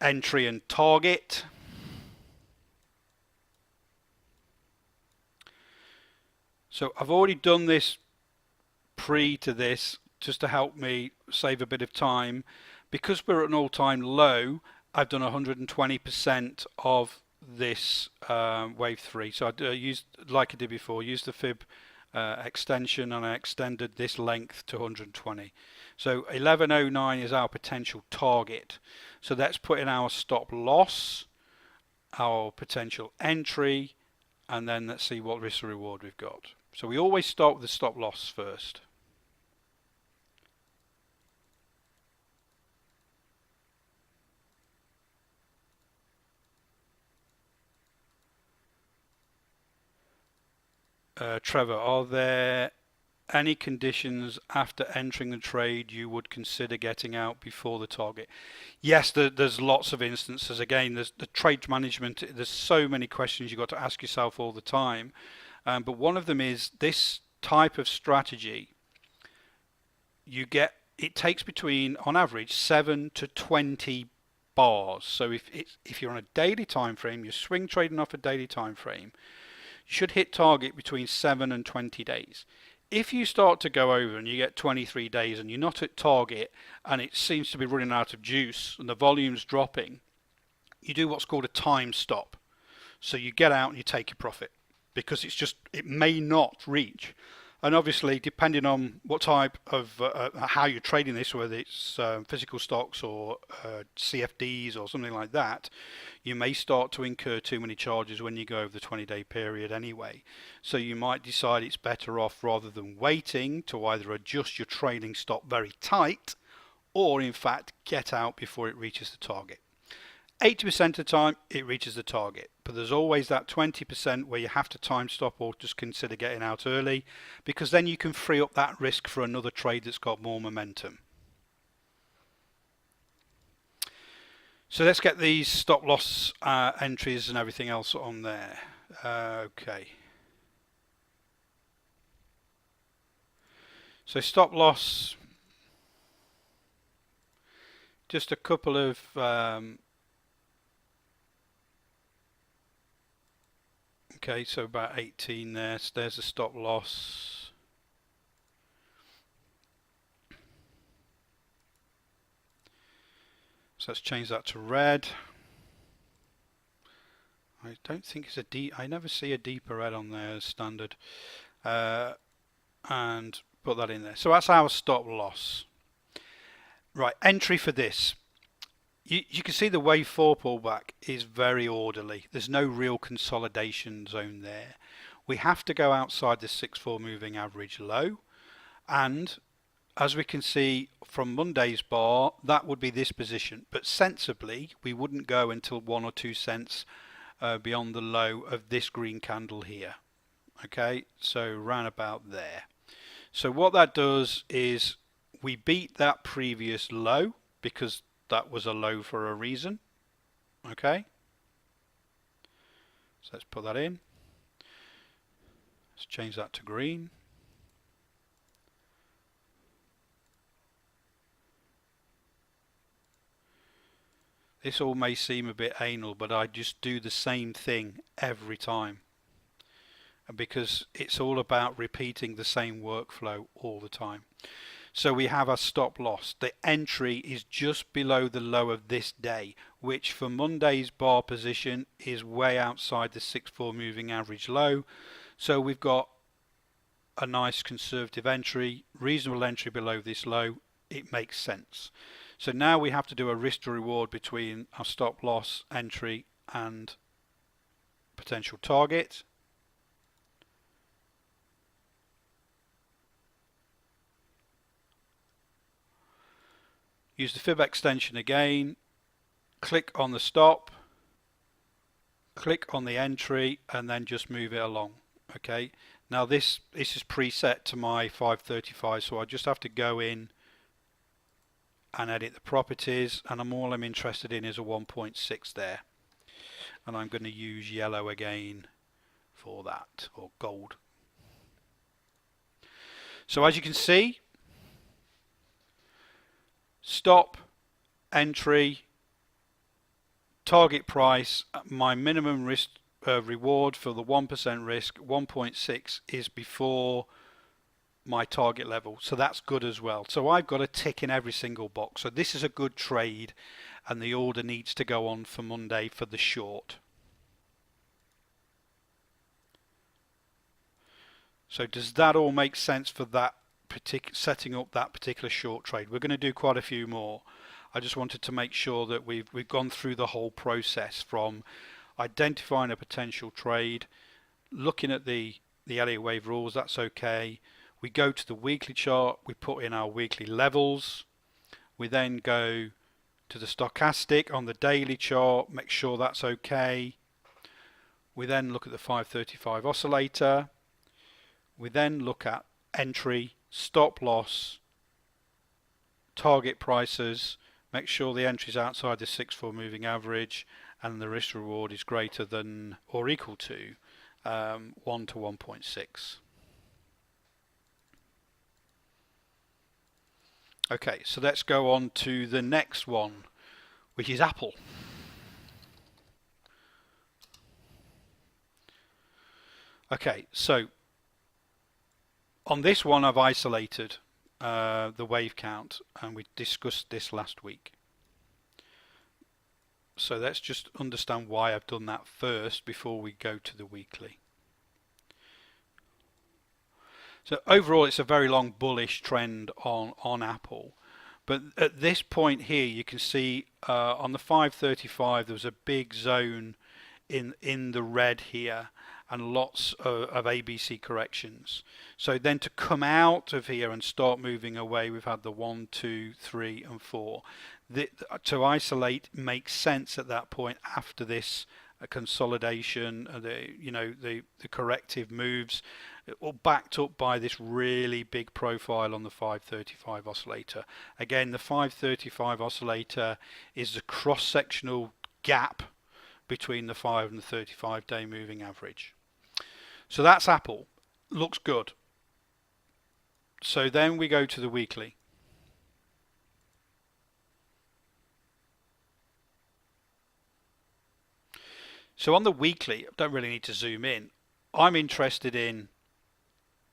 entry and target. So I've already done this pre to this just to help me save a bit of time. Because we're at an all-time low, I've done 120% of this wave 3. So I used, like I did before, used the fib extension, and I extended this length to 120. So 1109 is our potential target. So let's put in our stop loss, our potential entry, and then let's see what risk reward we've got. So we always start with the stop loss first. Trevor, are there any conditions after entering the trade you would consider getting out before the target? Yes, there's lots of instances. Again, there's the trade management. There's so many questions you've got to ask yourself all the time. But one of them is this type of strategy. It takes between, on average, 7 to 20 bars. So if you're on a daily time frame, you're swing trading off a daily time frame, you should hit target between 7 and 20 days. If you start to go over and you get 23 days and you're not at target and it seems to be running out of juice and the volume's dropping, you do what's called a time stop. So you get out and you take your profit, because it may not reach. And obviously, depending on what type of how you're trading this, whether it's physical stocks or CFDs or something like that, you may start to incur too many charges when you go over the 20-day period anyway. So you might decide it's better off, rather than waiting, to either adjust your trailing stop very tight, or in fact get out before it reaches the target. 80% of the time it reaches the target, but there's always that 20% where you have to time stop or just consider getting out early, because then you can free up that risk for another trade that's got more momentum. So let's get these stop loss entries and everything else on there. Okay. So stop loss, just a couple of okay, so about 18 there. So there's a stop loss. So let's change that to red. I don't think it's a deep. I never see a deeper red on there as standard. And and put that in there. So that's our stop loss. Right, entry for this. You can see the wave 4 pullback is very orderly. There's no real consolidation zone there. We have to go outside the 6-4 moving average low, and as we can see from Monday's bar, that would be this position, but sensibly we wouldn't go until 1 or 2 cents beyond the low of this green candle here. Okay, so round about there. So what that does is we beat that previous low because that was a low for a reason. Okay, so let's put that in. Let's change that to green. This all may seem a bit anal, but I just do the same thing every time, because it's all about repeating the same workflow all the time. So we have a stop loss. The entry is just below the low of this day, which for Monday's bar position is way outside the 6-4 moving average low. So we've got a nice conservative entry, reasonable entry below this low. It makes sense. So now we have to do a risk to reward between our stop loss, entry and potential target. Use the fib extension again, click on the stop, click on the entry, and then just move it along. Okay, now this is preset to my 535, so I just have to go in and edit the properties, and all I'm interested in is a 1.6 there, and I'm going to use yellow again for that, or gold. So as you can see, stop, entry, target price, my minimum risk reward for the 1% risk, 1.6 is before my target level, so that's good as well. So I've got a tick in every single box. So this is a good trade, and the order needs to go on for Monday for the short. So does that all make sense for that setting up that particular short trade? We're going to do quite a few more. I just wanted to make sure that we've gone through the whole process from identifying a potential trade, looking at the Elliott wave rules, that's okay. We go to the weekly chart, we put in our weekly levels, we then go to the stochastic on the daily chart, make sure that's okay. We then look at the 535 oscillator, we then look at entry, stop loss, target prices, make sure the entry is outside the 6-4 moving average and the risk reward is greater than or equal to 1 to 1.6. Okay, so let's go on to the next one, which is Apple. Okay, so on this one I've isolated the wave count, and we discussed this last week. So let's just understand why I've done that first before we go to the weekly. So overall it's a very long bullish trend on Apple, but at this point here you can see on the 535 there was a big zone in the red here and lots of ABC corrections. So then to come out of here and start moving away, we've had the 1, 2, 3 and 4. To isolate makes sense at that point after this consolidation, the corrective moves, all backed up by this really big profile on the 535 oscillator. Again, the 535 oscillator is the cross-sectional gap between the 5 and the 35-day moving average. So that's Apple. Looks good. So then we go to the weekly. So on the weekly, I don't really need to zoom in. I'm interested in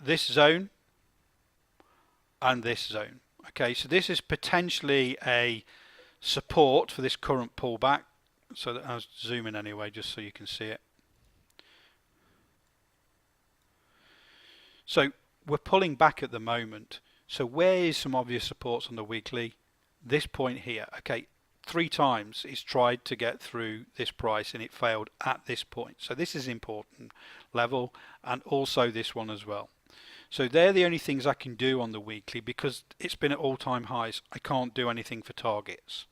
this zone and this zone. Okay, so this is potentially a support for this current pullback. So I'll zoom in anyway, just so you can see it. So we're pulling back at the moment. So where is some obvious supports on the weekly? This point here. Okay, 3 times it's tried to get through this price and it failed at this point. So this is important level, and also this one as well. So they're the only things I can do on the weekly because it's been at all-time highs. I can't do anything for targets.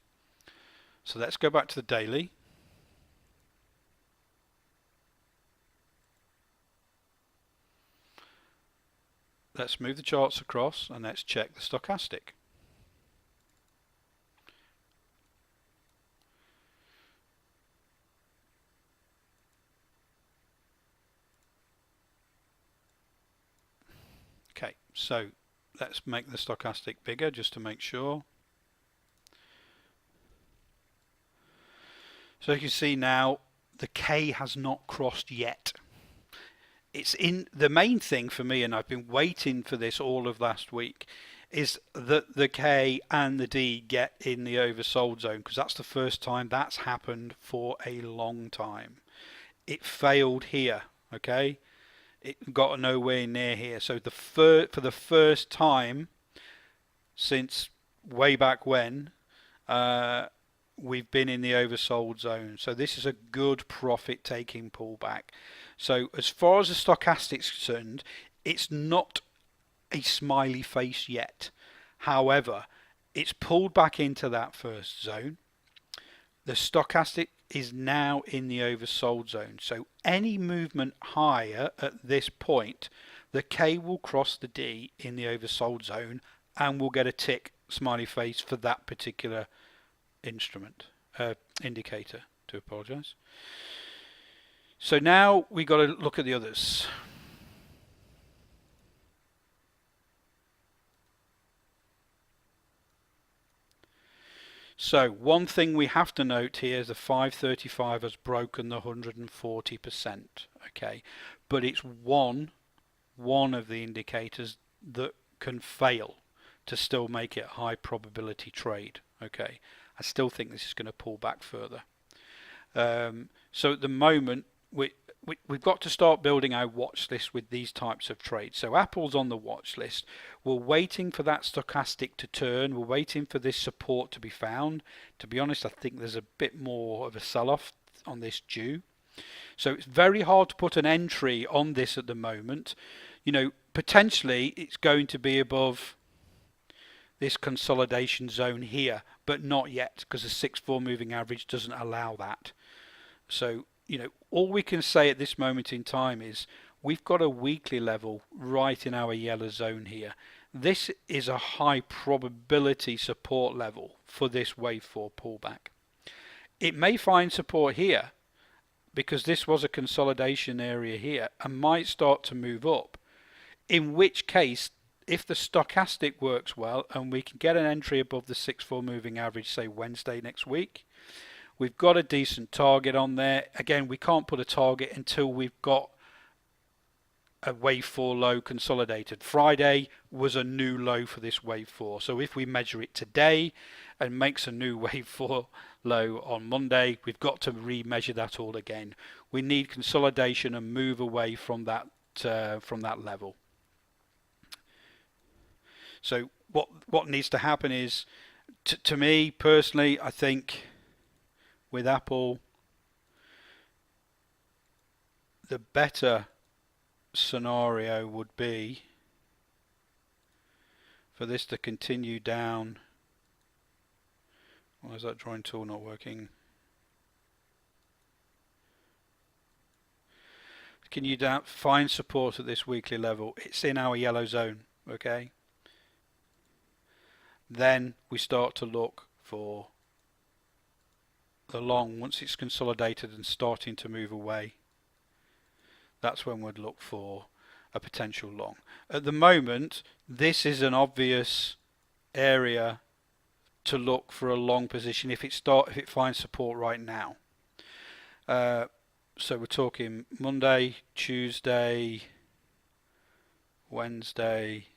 So let's go back to the daily. Let's move the charts across and let's check the stochastic. Okay, so let's make the stochastic bigger just to make sure. So you can see now the K has not crossed yet. It's in the main thing for me, and I've been waiting for this all of last week, is that the K and the D get in the oversold zone, because that's the first time that's happened for a long time. It failed here, okay? It got nowhere near here. So for the first time since way back when, we've been in the oversold zone. So this is a good profit taking pullback. So as far as the stochastic's concerned, it's not a smiley face yet. However, it's pulled back into that first zone. The stochastic is now in the oversold zone. So any movement higher at this point, the K will cross the D in the oversold zone and we'll get a tick smiley face for that particular indicator. To apologize. So now we got to look at the others. So one thing we have to note here is the 535 has broken the 140%. Okay, but it's one of the indicators that can fail to still make it a high probability trade. Okay, I still think this is going to pull back further. So at the moment, we've got to start building our watch list with these types of trades. So Apple's on the watch list. We're waiting for that stochastic to turn. We're waiting for this support to be found. To be honest, I think there's a bit more of a sell-off on this due. So it's very hard to put an entry on this at the moment. You know, potentially it's going to be above this consolidation zone here, but not yet, because the 6-4 moving average doesn't allow that. So, you know, all we can say at this moment in time is we've got a weekly level right in our yellow zone here. This is a high probability support level for this wave 4 pullback. It may find support here because this was a consolidation area here and might start to move up, in which case if the stochastic works well and we can get an entry above the 6-4 moving average, say Wednesday next week, we've got a decent target on there. Again, we can't put a target until we've got a wave 4 low consolidated. Friday was a new low for this wave 4. So if we measure it today and makes a new wave 4 low on Monday, we've got to remeasure that all again. We need consolidation and move away from that level. So what needs to happen is, to me personally, I think with Apple, the better scenario would be for this to continue down. Why is that drawing tool not working? Can you find support at this weekly level? It's in our yellow zone, okay? Then we start to look for the long. Once it's consolidated and starting to move away, that's when we'd look for a potential long. At the moment, this is an obvious area to look for a long position if it finds support right now. So we're talking Monday, Tuesday, Wednesday,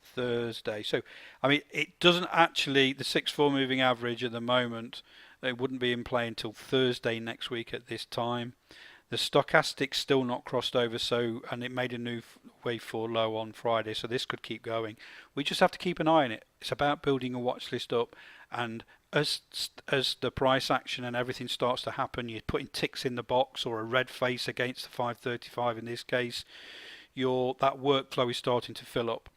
Thursday. So I mean, it doesn't actually, the 6-4 moving average at the moment, it wouldn't be in play until Thursday next week at this time. The stochastic's still not crossed over, so, and it made a new wave 4 low on Friday, so this could keep going. We just have to keep an eye on it. It's about building a watch list up, and as the price action and everything starts to happen, you're putting ticks in the box or a red face against the 535 in this case. That workflow is starting to fill up,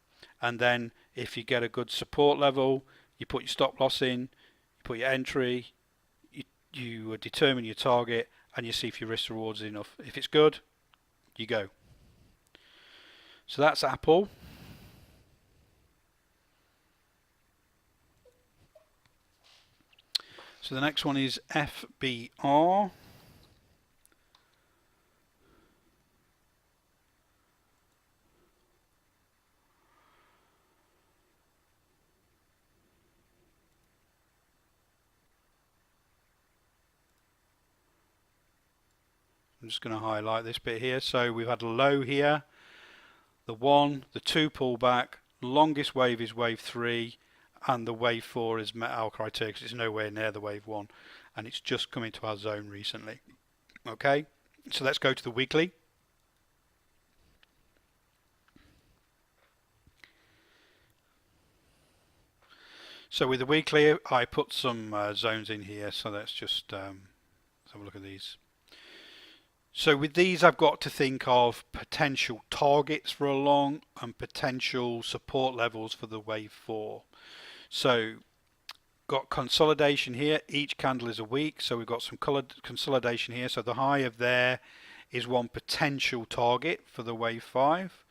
and then if you get a good support level, you put your stop loss in, you put your entry, you determine your target, and you see if your risk reward is enough. If it's good, you go. So that's Apple. So the next one is FBR. I'm just going to highlight this bit here. So we've had a low here, the 1, the 2 pullback, longest wave is wave 3, and the wave 4 has met our criteria because it's nowhere near the wave 1, and it's just come into our zone recently. Okay, so let's go to the weekly. So with the weekly, I put some zones in here, so let's just let's have a look at these. So with these, I've got to think of potential targets for a long and potential support levels for the wave 4. So got consolidation here. Each candle is a week, so we've got some consolidation here. So the high of there is one potential target for the wave 5.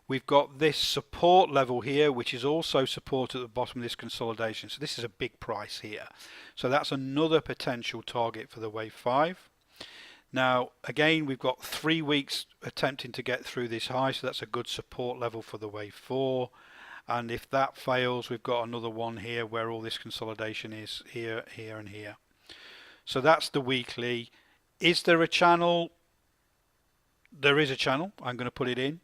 We've got this support level here, which is also support at the bottom of this consolidation. So this is a big price here. So that's another potential target for the wave 5. Now, again, we've got 3 weeks attempting to get through this high, so that's a good support level for the wave 4. And if that fails, we've got another one here where all this consolidation is here, here, and here. So that's the weekly. Is there a channel? There is a channel. I'm going to put it in.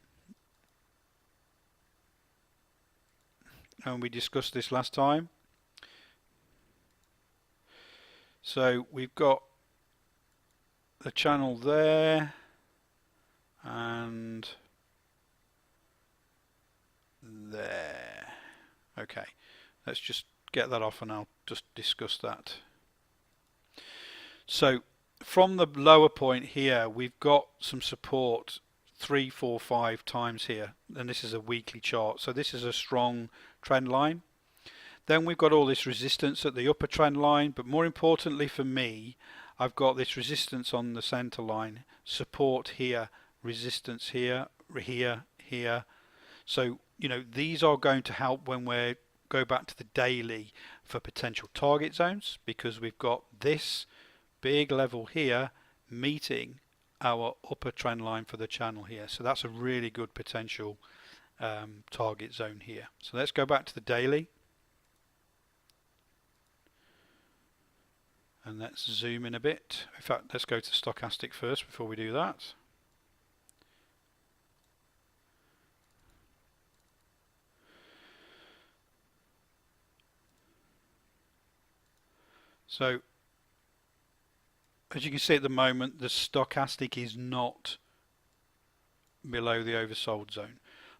And we discussed this last time. So we've got the channel there and there. Okay, let's just get that off and I'll just discuss that. So from the lower point here, we've got some support 3, 4, 5 times here, and this is a weekly chart, so this is a strong trend line. Then we've got all this resistance at the upper trend line, but more importantly for me, I've got this resistance on the center line, support here, resistance here, here, here. So, you know, these are going to help when we go back to the daily for potential target zones, because we've got this big level here meeting our upper trend line for the channel here. So that's a really good potential target zone here. So let's go back to the daily. And let's zoom in a bit. In fact, let's go to stochastic first before we do that. So, as you can see at the moment, the stochastic is not below the oversold zone.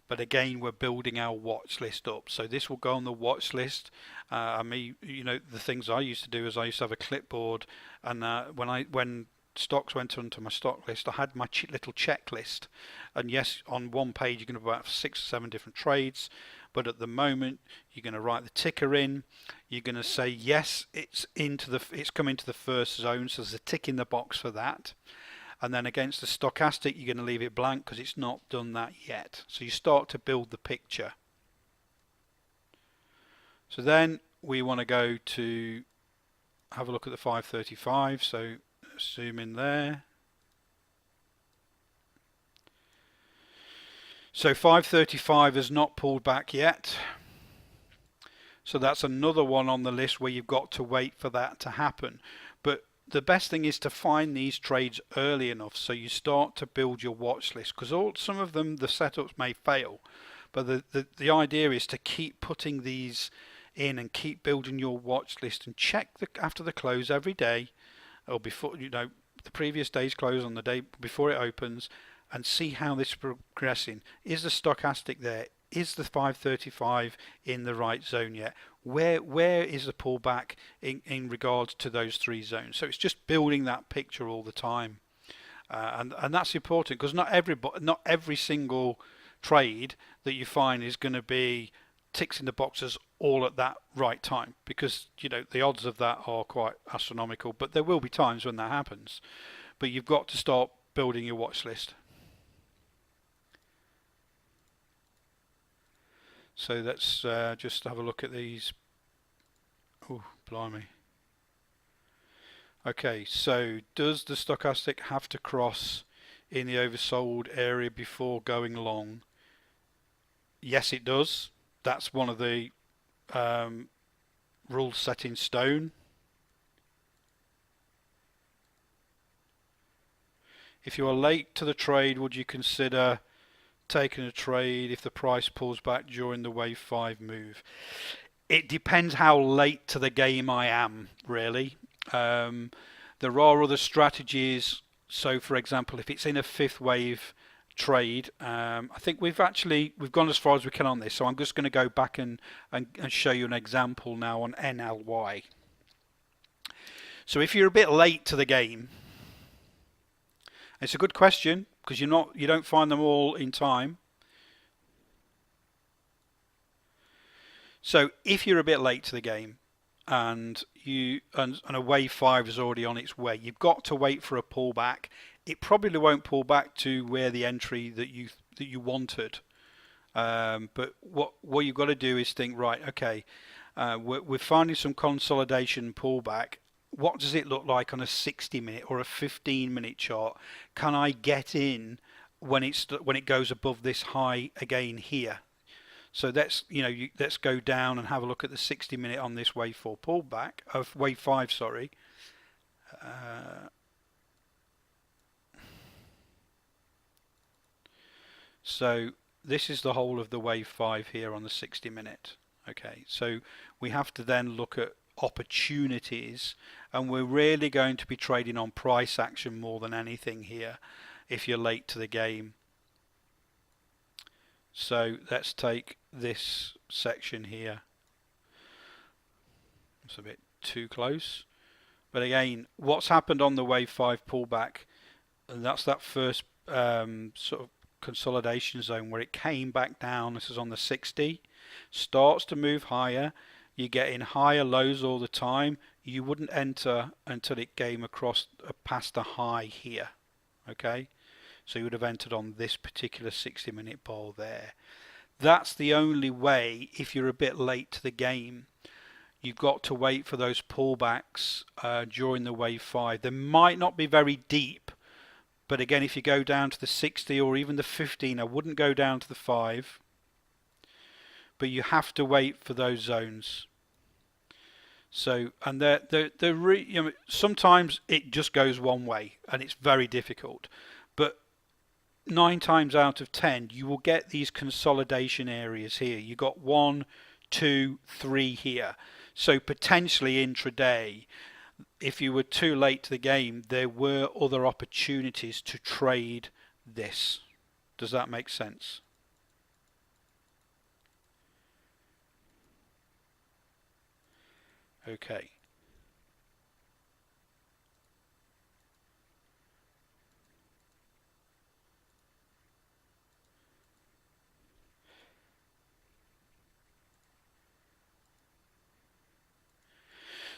But again, we're building our watch list up, so this will go on the watch list. You know, the things I used to do is I used to have a clipboard, and when stocks went onto my stock list, I had my little checklist. And yes, on one page you can have about 6 or 7 different trades, but at the moment you're going to write the ticker in. You're going to say yes, it's come into the first zone, so there's a tick in the box for that. And then against the stochastic, you're going to leave it blank because it's not done that yet. So you start to build the picture. So then we want to go to have a look at the 535. So zoom in there. So 535 has not pulled back yet. So that's another one on the list where you've got to wait for that to happen. But the best thing is to find these trades early enough so you start to build your watch list, because some of them, the setups may fail, but the idea is to keep putting these in and keep building your watch list, and check after the close every day or before, you know, the previous day's close on the day before it opens and see how this is progressing. Is the stochastic there? Is the 535 in the right zone yet? Where is the pullback in regards to those three zones? So it's just building that picture all the time, and that's important, because not every single trade that you find is going to be ticks in the boxes all at that right time, because the odds of that are quite astronomical. But there will be times when that happens. But you've got to start building your watch list. So let's just have a look at these. Oh, blimey. Okay, so does the stochastic have to cross in the oversold area before going long? Yes, it does. That's one of the rules set in stone. If you are late to the trade, would you consider taking a trade if the price pulls back during the wave 5 move? It depends how late to the game I am, really. There are other strategies. So for example, if it's in a fifth wave trade, I think we've gone as far as we can on this, so I'm just going to go back and show you an example now on NLY. So if you're a bit late to the game, it's a good question, because you don't find them all in time. So if you're a bit late to the game and a wave 5 is already on its way, you've got to wait for a pullback. It probably won't pull back to where the entry that you wanted, but what you've got to do is think, right, okay, we're finding some consolidation pullback. What does it look like on a 60-minute or a 15-minute chart? Can I get in when it goes above this high again here? So let's go down and have a look at the 60-minute on this wave 4 pullback of wave 5. Sorry. So this is the whole of the wave 5 here on the 60-minute. Okay, so we have to then look at opportunities, and we're really going to be trading on price action more than anything here if you're late to the game. So let's take this section here. It's a bit too close, but again, what's happened on the wave 5 pullback, and that's that first sort of consolidation zone where it came back down. This is on the 60, starts to move higher. You get in higher lows all the time. You wouldn't enter until it came across past a high here. Okay, so you would have entered on this particular 60-minute bar there. That's the only way. If you're a bit late to the game, you've got to wait for those pullbacks during the wave 5. They might not be very deep, but again, if you go down to the 60 or even the 15, I wouldn't go down to the 5. But you have to wait for those zones. So, and sometimes it just goes one way, and it's very difficult. But 9 times out of 10, you will get these consolidation areas here. You got 1, 2, 3 here. So potentially intraday, if you were too late to the game, there were other opportunities to trade this. Does that make sense? Okay.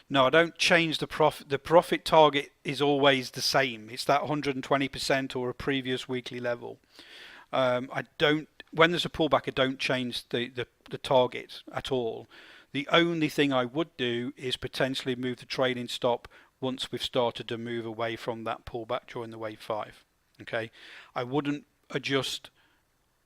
No, I don't change the profit. The profit target is always the same. It's that 120% or a previous weekly level. I don't. When there's a pullback, I don't change the target at all. The only thing I would do is potentially move the trading stop once we've started to move away from that pullback during the wave 5. Okay, I wouldn't adjust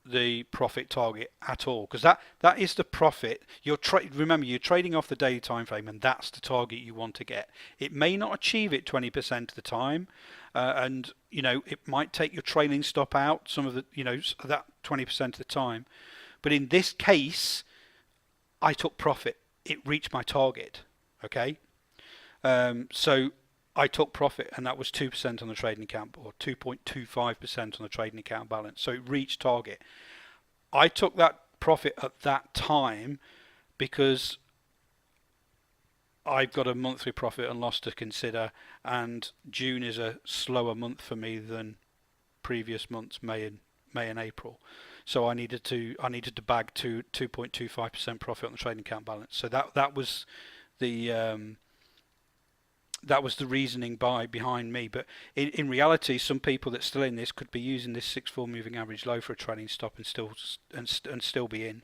the profit target at all, because that is the profit. Remember, you're trading off the daily time frame, and that's the target you want to get. It may not achieve it 20% of the time, and it might take your trailing stop out some of the that 20% of the time. But in this case, I took profit. It reached my target. Okay, so I took profit, and that was 2% on the trading account, or 2.25% on the trading account balance. So it reached target. I took that profit at that time because I've got a monthly profit and loss to consider, and June is a slower month for me than previous months, May and April. So I needed to bag 2.25% profit on the trading account balance. So that was the reasoning behind me. But in reality, some people that are still in this could be using this 6-4 moving average low for a trailing stop and still be in.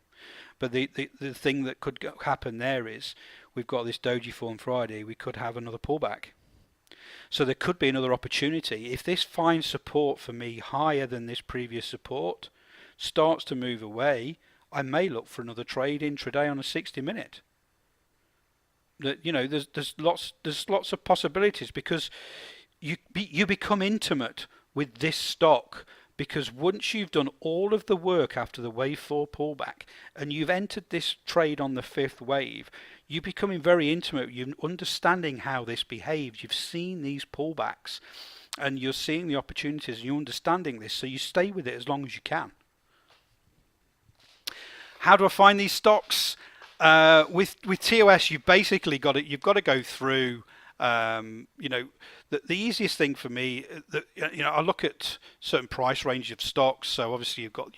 But the thing that could happen there is we've got this doji form Friday. We could have another pullback. So there could be another opportunity. If this finds support for me higher than this previous support, starts to move away, I may look for another trade intraday on a 60-minute. There's lots of possibilities, because you become intimate with this stock, because once you've done all of the work after the wave 4 pullback and you've entered this trade on the 5th wave, you're becoming very intimate. You're understanding how this behaves. You've seen these pullbacks and you're seeing the opportunities, and you're understanding this, so you stay with it as long as you can. How do I find these stocks? With TOS, you've basically got it. You've got to go through. The easiest thing for me, I look at certain price range of stocks. So obviously you've got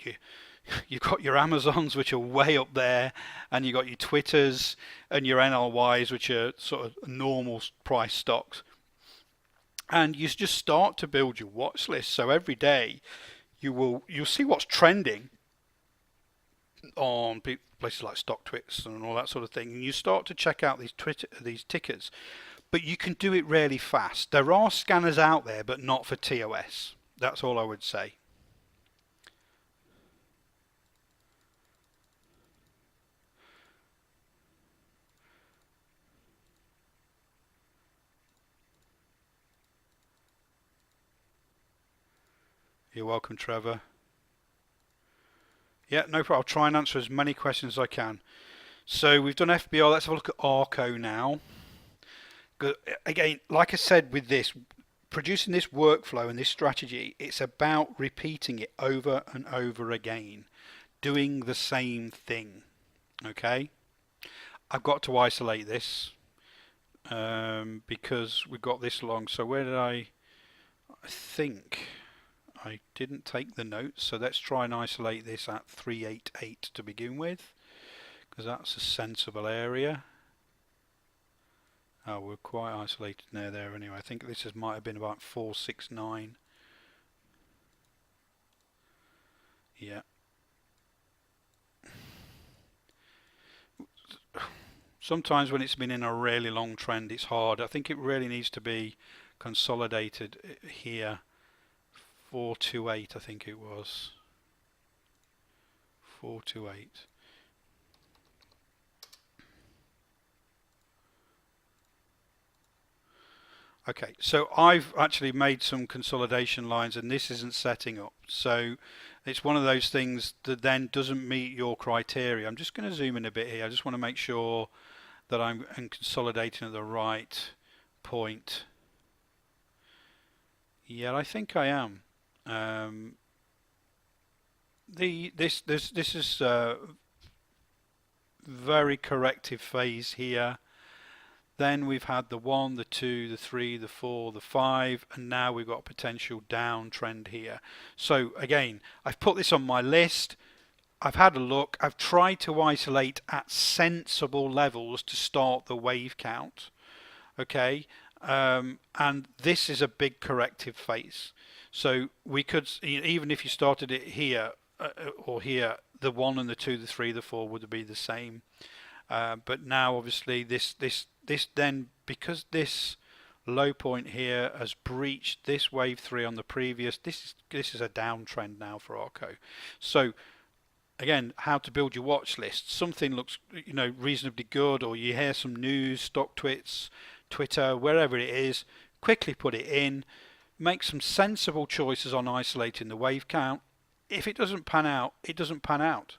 your Amazons, which are way up there, and you've got your Twitters and your NLYs, which are sort of normal price stocks. And you just start to build your watch list. So every day you'll see what's trending on places like StockTwits and all that sort of thing, and you start to check out these tickers. But you can do it really fast. There are scanners out there, but not for TOS. That's all I would say. You're welcome, Trevor. Yeah, no problem. I'll try and answer as many questions as I can. So we've done FBR. Let's have a look at ARCO now. Again, like I said, with this, producing this workflow and this strategy, it's about repeating it over and over again, doing the same thing. Okay, I've got to isolate this because we've got this long. So where did I think I didn't take the notes, so let's try and isolate this at 388 to begin with, because that's a sensible area. Oh, we're quite isolated near there anyway. I think this might have been about 469. Yeah. Sometimes when it's been in a really long trend, it's hard. I think it really needs to be consolidated here. 428, I think it was. 428. Okay, so I've actually made some consolidation lines, and this isn't setting up. So it's one of those things that then doesn't meet your criteria. I'm just going to zoom in a bit here. I just want to make sure that I'm consolidating at the right point. Yeah, I think I am. This is a very corrective phase here. Then we've had the 1, the 2, the 3, the 4, the 5, and now we've got a potential downtrend here. So again, I've put this on my list. I've had a look. I've tried to isolate at sensible levels to start the wave count. Okay, and this is a big corrective phase. So we could, even if you started it here or here, the 1 and the 2, the 3, the 4 would be the same. But now obviously this then, because this low point here has breached this wave 3 on the previous, this is a downtrend now for ARCO. So again, how to build your watch list. Something looks reasonably good, or you hear some news, StockTwits, Twitter, wherever it is, quickly put it in, make some sensible choices on isolating the wave count. If it doesn't pan out, it doesn't pan out.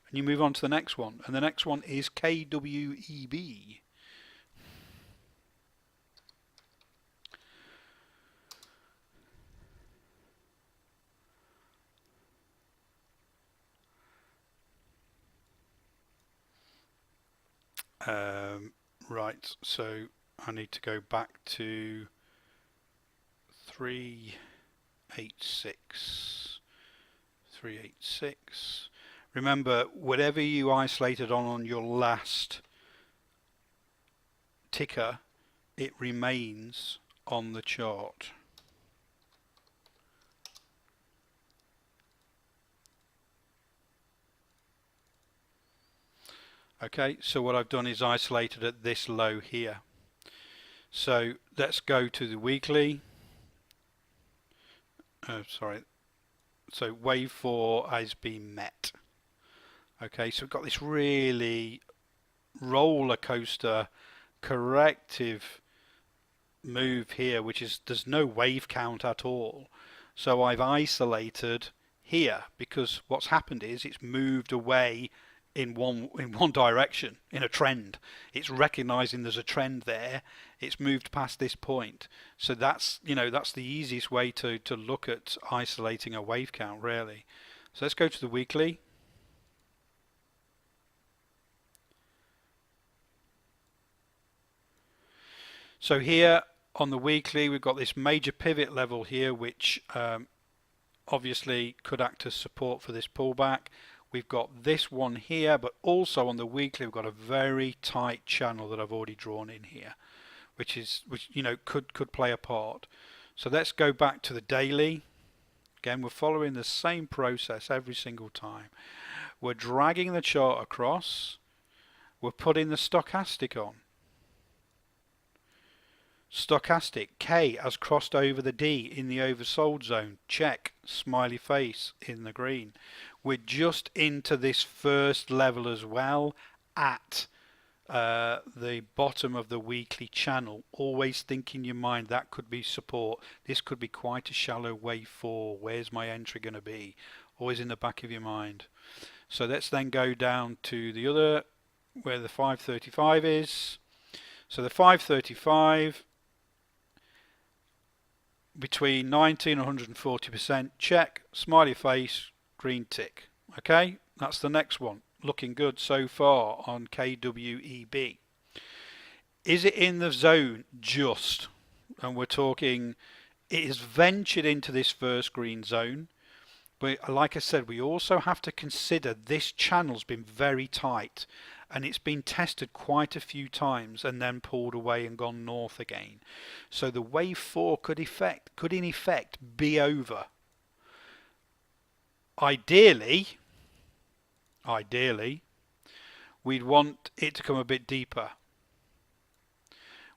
And you move on to the next one, and the next one is KWEB. Right, so I need to go back to 386. 386. Remember, whatever you isolated on your last ticker, it remains on the chart. Okay, so what I've done is isolated at this low here. So let's go to the weekly. Sorry. So wave 4 has been met. Okay, so we've got this really roller coaster corrective move here, which is there's no wave count at all. So I've isolated here because what's happened is it's moved away in one direction in a trend. It's recognizing there's a trend there. It's moved past this point. So that's that's the easiest way to look at isolating a wave count really. So let's go to the weekly. So here on the weekly we've got this major pivot level here which obviously could act as support for this pullback. We've got this one here, but also on the weekly we've got a very tight channel that I've already drawn in here, which could play a part. So let's go back to the daily. Again, we're following the same process every single time. We're dragging the chart across. We're putting the stochastic on. Stochastic K has crossed over the D in the oversold zone. Check. Smiley face in the green. We're just into this first level as well at the bottom of the weekly channel. Always think in your mind that could be support. This could be quite a shallow wave 4. Where's my entry going to be? Always in the back of your mind. So let's then go down to the other where the 535 is. So the 535 between 90 and 140%, check, smiley face, green tick. Okay, that's the next one. Looking good so far on KWEB. Is it in the zone just? And we're talking, it has ventured into this first green zone. But like I said, we also have to consider this channel's been very tight and it's been tested quite a few times and then pulled away and gone north again. So the wave 4 could in effect be over. Ideally, we'd want it to come a bit deeper.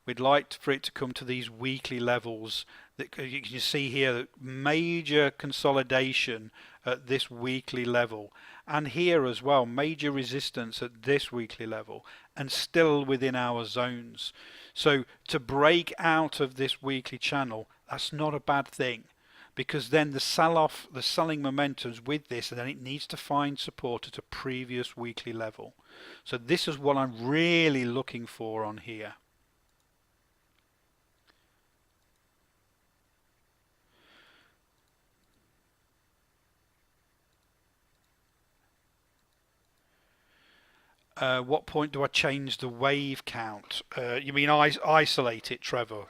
We'd like for it to come to these weekly levels. That you can see here, major consolidation at this weekly level, and here as well, major resistance at this weekly level, and still within our zones. So to break out of this weekly channel, that's not a bad thing, because then the sell-off, the selling momentum's with this, and then it needs to find support at a previous weekly level. So this is what I'm really looking for on here. What point do I change the wave count? You mean isolate it, Trevor?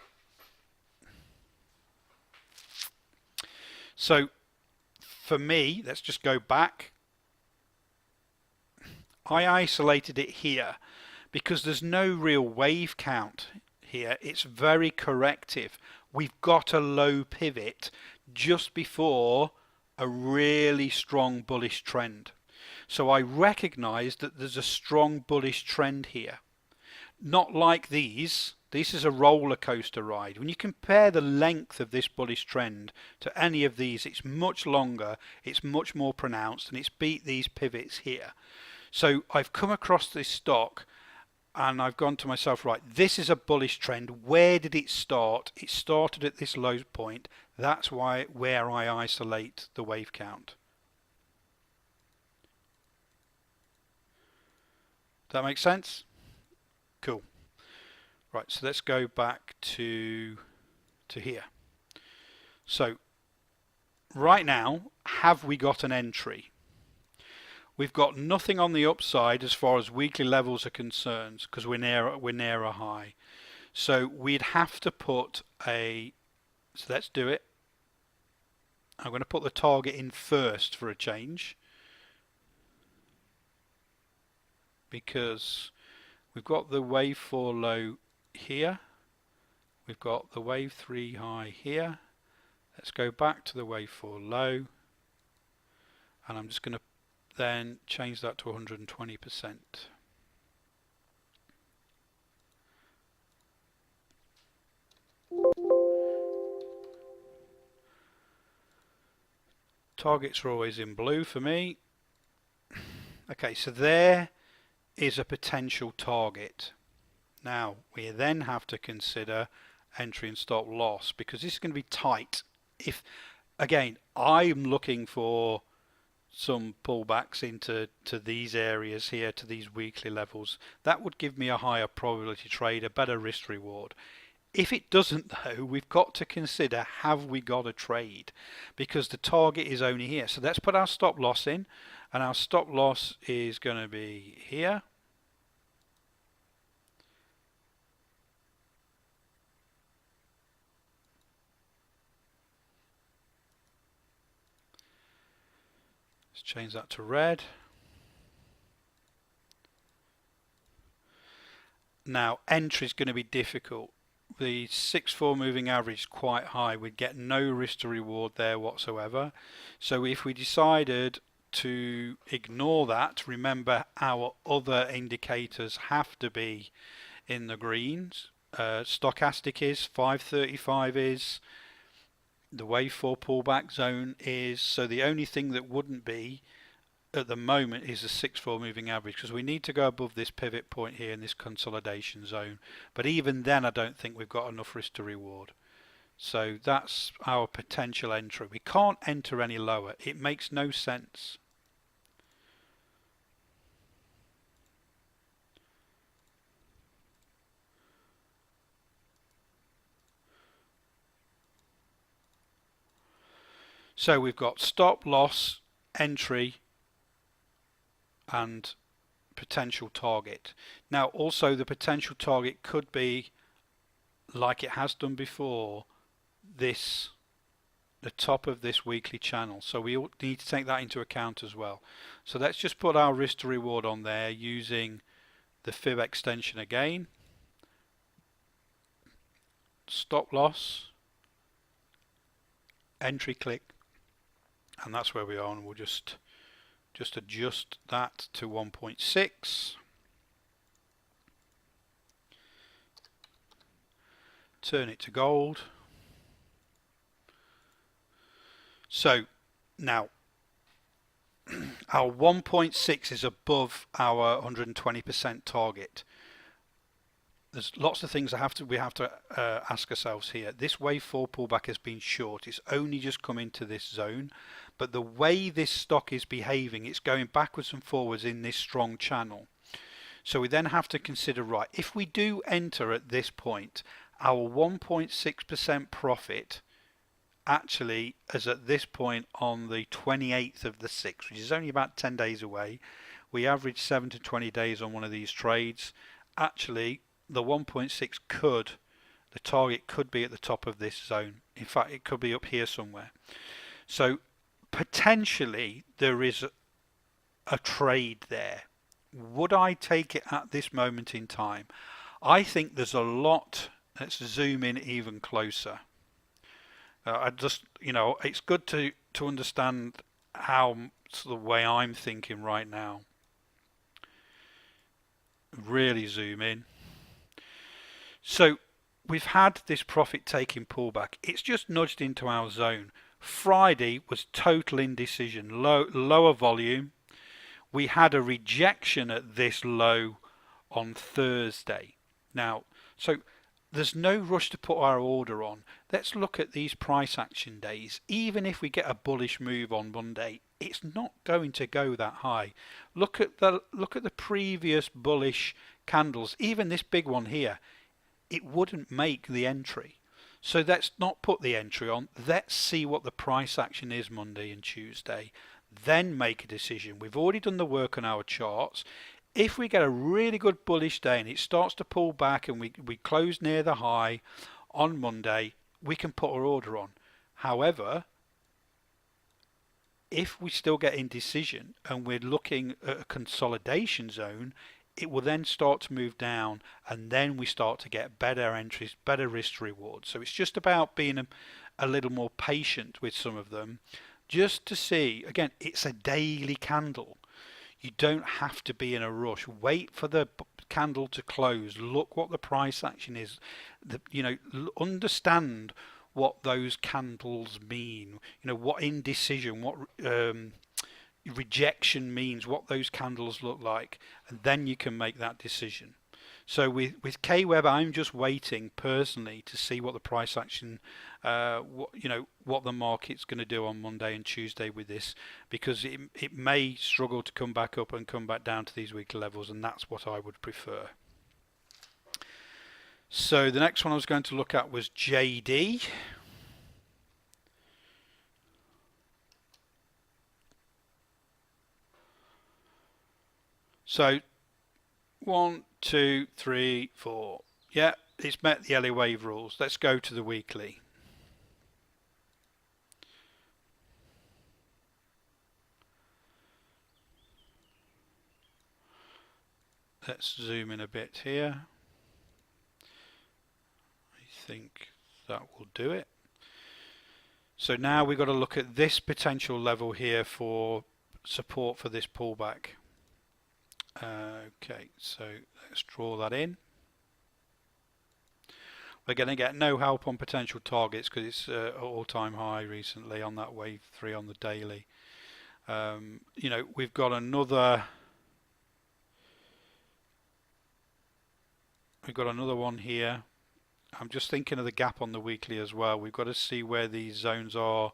So for me, let's just go back. I isolated it here because there's no real wave count here. It's very corrective. We've got a low pivot just before a really strong bullish trend. So I recognize that there's a strong bullish trend here. Not like these. This is a roller coaster ride. When you compare the length of this bullish trend to any of these, it's much longer, it's much more pronounced, and it's beat these pivots here. So I've come across this stock and I've gone to myself, right, this is a bullish trend. Where did it start? It started at this low point. That's where I isolate the wave count. That makes sense? Cool. Right, so let's go back to here. So right now, have we got an entry? We've got nothing on the upside as far as weekly levels are concerned because we're near a high. So we'd have to put a, so let's do it. I'm going to put the target in first for a change because we've got the wave 4 low here. We've got the wave 3 high here. Let's go back to the wave 4 low, and I'm just going to then change that to 120%. Targets are always in blue for me. Okay, so there is a potential target. Now we then have to consider entry and stop loss because this is going to be tight. If again, I'm looking for some pullbacks into these areas here, to these weekly levels, that would give me a higher probability trade, a better risk reward. If it doesn't though, we've got to consider, have we got a trade? Because the target is only here. So let's put our stop loss in, and our stop loss is going to be here. Let's change that to red. Now entry is going to be difficult. The 6-4 moving average is quite high. We'd get no risk to reward there whatsoever. So if we decided to ignore that, remember our other indicators have to be in the greens. Stochastic is, 535 is, the wave 4 pullback zone is, so the only thing that wouldn't be at the moment is the 6-4 moving average, because we need to go above this pivot point here in this consolidation zone. But even then I don't think we've got enough risk to reward. So that's our potential entry. We can't enter any lower. It makes no sense. So we've got stop loss, entry, and potential target. Now also the potential target could be, like it has done before, this, the top of this weekly channel. So we need to take that into account as well. So let's just put our risk to reward on there using the fib extension again. Stop loss, entry click, and that's where we are, and we'll just adjust that to 1.6. Turn it to gold. So now our 1.6 is above our 120% target. There's lots of things we have to ask ourselves here. This wave 4 pullback has been short. It's only just come into this zone, but the way this stock is behaving, it's going backwards and forwards in this strong channel. So we then have to consider, right, if we do enter at this point, our 1.6% profit actually is at this point on the 28th of the 6th, which is only about 10 days away. We average 7 to 20 days on one of these trades. Actually, the 1.6 could, the target could be at the top of this zone. In fact, it could be up here somewhere. So potentially there is a trade there. Would I take it at this moment in time? I think there's a lot. Let's zoom in even closer. I just, it's good to understand how the way I'm thinking right now. Really zoom in. So we've had this profit taking pullback. It's just nudged into our zone. Friday was total indecision, lower volume. We had a rejection at this low on Thursday. Now, so there's no rush to put our order on. Let's look at these price action days. Even if we get a bullish move on Monday, it's not going to go that high. Look at the previous bullish candles. Even this big one here, it wouldn't make the entry. So let's not put the entry on. Let's see what the price action is Monday and Tuesday. then make a decision. We've already done the work on our charts. If we get a really good bullish day and it starts to pull back and we close near the high on Monday, we can put our order on. However, if we still get indecision and we're looking at a consolidation zone, it will then start to move down, and then we start to get better entries, better risk to reward. So it's just about being a little more patient with some of them, just to see. Again, it's a daily candle. You don't have to be in a rush. Wait for the candle to close. Look what the price action is. Understand what those candles mean. What indecision, what rejection means, what those candles look like, and then you can make that decision. So with KWeb, I'm just waiting personally to see what the price action, what the market's going to do on Monday and Tuesday with this, because it may struggle to come back up and come back down to these weekly levels, and that's what I would prefer. So the next one I was going to look at was JD. So 1, 2, 3, 4. Yeah, it's met the Elliott wave rules. Let's go to the weekly. Let's zoom in a bit here. I think that will do it. So now we've got to look at this potential level here for support for this pullback. Okay, so let's draw that in. We're going to get no help on potential targets because it's all-time high recently on that wave 3 on the daily. We've got another one here. I'm just thinking of the gap on the weekly as well. We've got to see where these zones are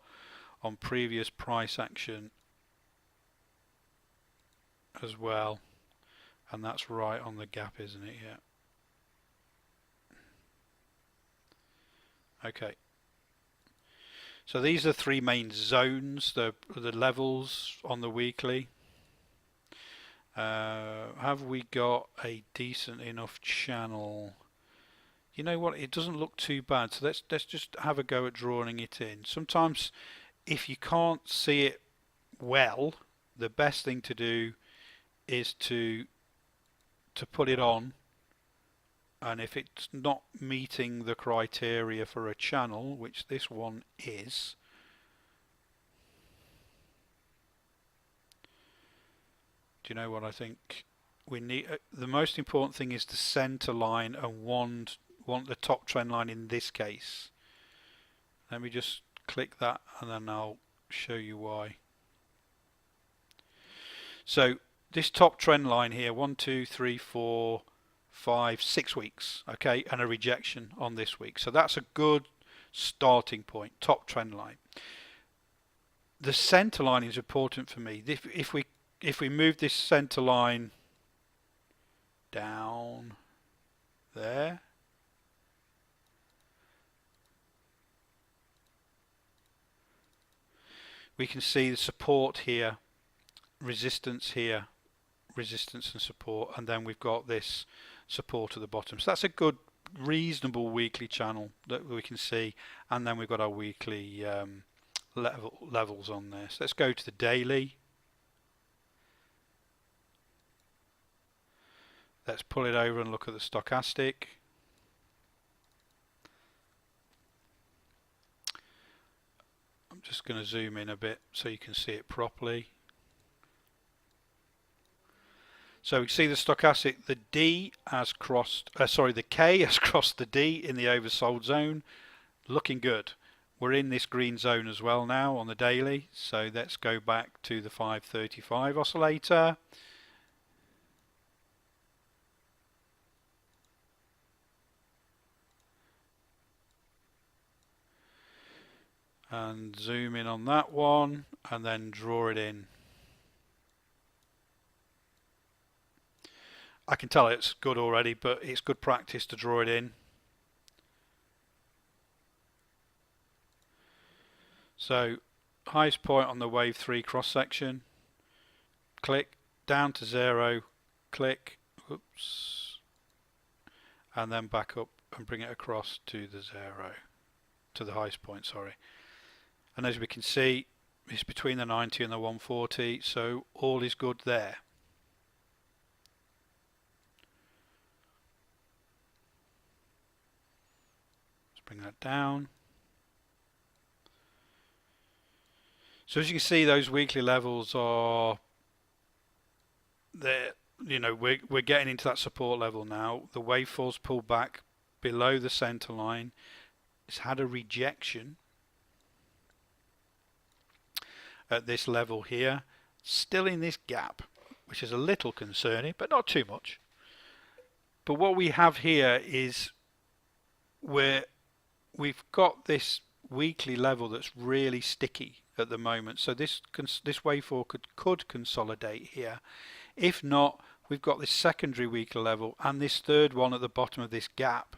on previous price action as well. And that's right on the gap, isn't it? Yeah. Okay. So these are 3 main zones, the levels on the weekly. Have we got a decent enough channel? You know what? It doesn't look too bad. So let's just have a go at drawing it in. Sometimes, if you can't see it well, the best thing to do is to put it on, and if it's not meeting the criteria for a channel, which this one is, do you know what I think we need? The most important thing is the center line and want the top trend line in this case. Let me just click that and then I'll show you why. So this top trend line here, 1, 2, 3, 4, 5, 6 weeks, okay, and a rejection on this week. So that's a good starting point, top trend line. The center line is important for me. If we move this center line down there, we can see the support here, resistance here, resistance and support, and then we've got this support at the bottom. So that's a good reasonable weekly channel that we can see, and then we've got our weekly levels on there. So let's go to the daily. Let's pull it over and look at the stochastic. I'm just going to zoom in a bit so you can see it properly. So we see the stochastic, the D has crossed, the K has crossed the D in the oversold zone, looking good. We're in this green zone as well now on the daily, so let's go back to the 535 oscillator. And zoom in on that one and then draw it in. I can tell it's good already, but it's good practice to draw it in. So highest point on the wave 3 cross section, click, down to 0, click, oops, and then back up and bring it across to the 0, to the highest point, sorry. And as we can see, it's between the 90 and the 140, so all is good there. Let's bring that down. So as you can see, those weekly levels are there. You know, we're getting into that support level now. The wavefall's pulled back below the center line. It's had a rejection at this level here, still in this gap, which is a little concerning, but not too much. But what we have here is where we've got this weekly level that's really sticky at the moment. So this wavefall could consolidate here. If not, we've got this secondary weekly level and this third one at the bottom of this gap,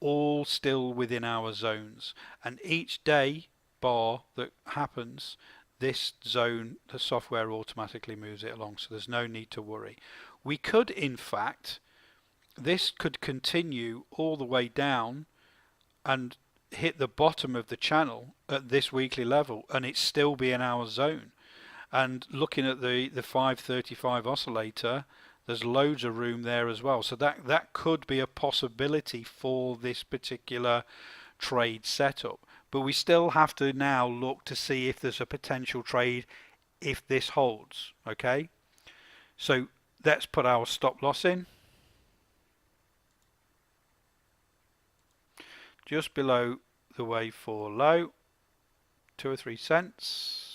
all still within our zones. And each day bar that happens, this zone, the software automatically moves it along, so there's no need to worry. We could, in fact, this could continue all the way down and hit the bottom of the channel at this weekly level and it still be in our zone. And looking at the 535 oscillator, there's loads of room there as well. So that could be a possibility for this particular trade setup. But we still have to now look to see if there's a potential trade if this holds. Okay, so let's put our stop loss in. Just below the wave 4 low, 2 or 3 cents.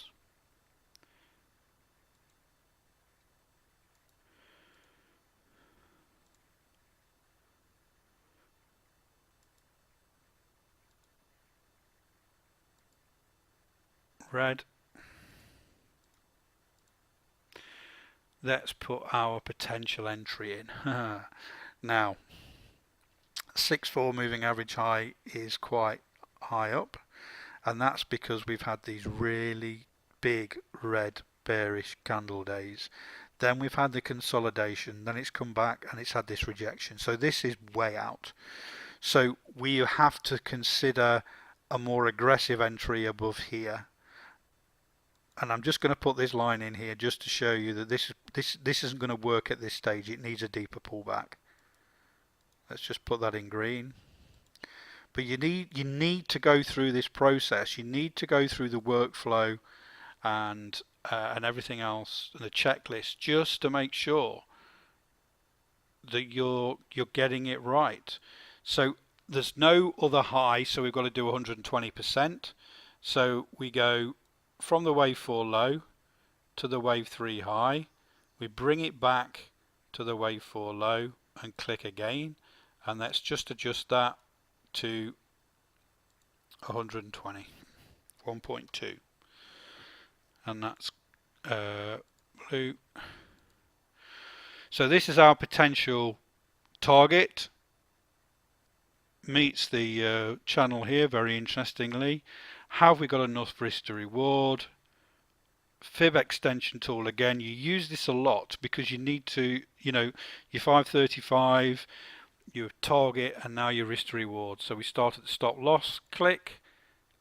Red. Let's put our potential entry in. Now, 6-4 moving average high is quite high up, and that's because we've had these really big red bearish candle days. Then we've had the consolidation, then it's come back and it's had this rejection. So this is way out. So we have to consider a more aggressive entry above here. And I'm just going to put this line in here just to show you that this isn't going to work at this stage. It needs a deeper pullback. Let's just put that in green. But you need to go through this process. You need to go through the workflow and everything else, and the checklist, just to make sure that you're getting it right. So there's no other high, so we've got to do 120%. So we go from the wave 4 low to the wave 3 high. We bring it back to the wave 4 low and click again, and let's just adjust that to 120, 1.2, and that's blue. So this is our potential target. Meets the channel here very interestingly. Have we got enough risk to reward? Fib extension tool again. You use this a lot because you need to, you know, your 535, your target, and now your risk to reward. So we start at the stop loss, click,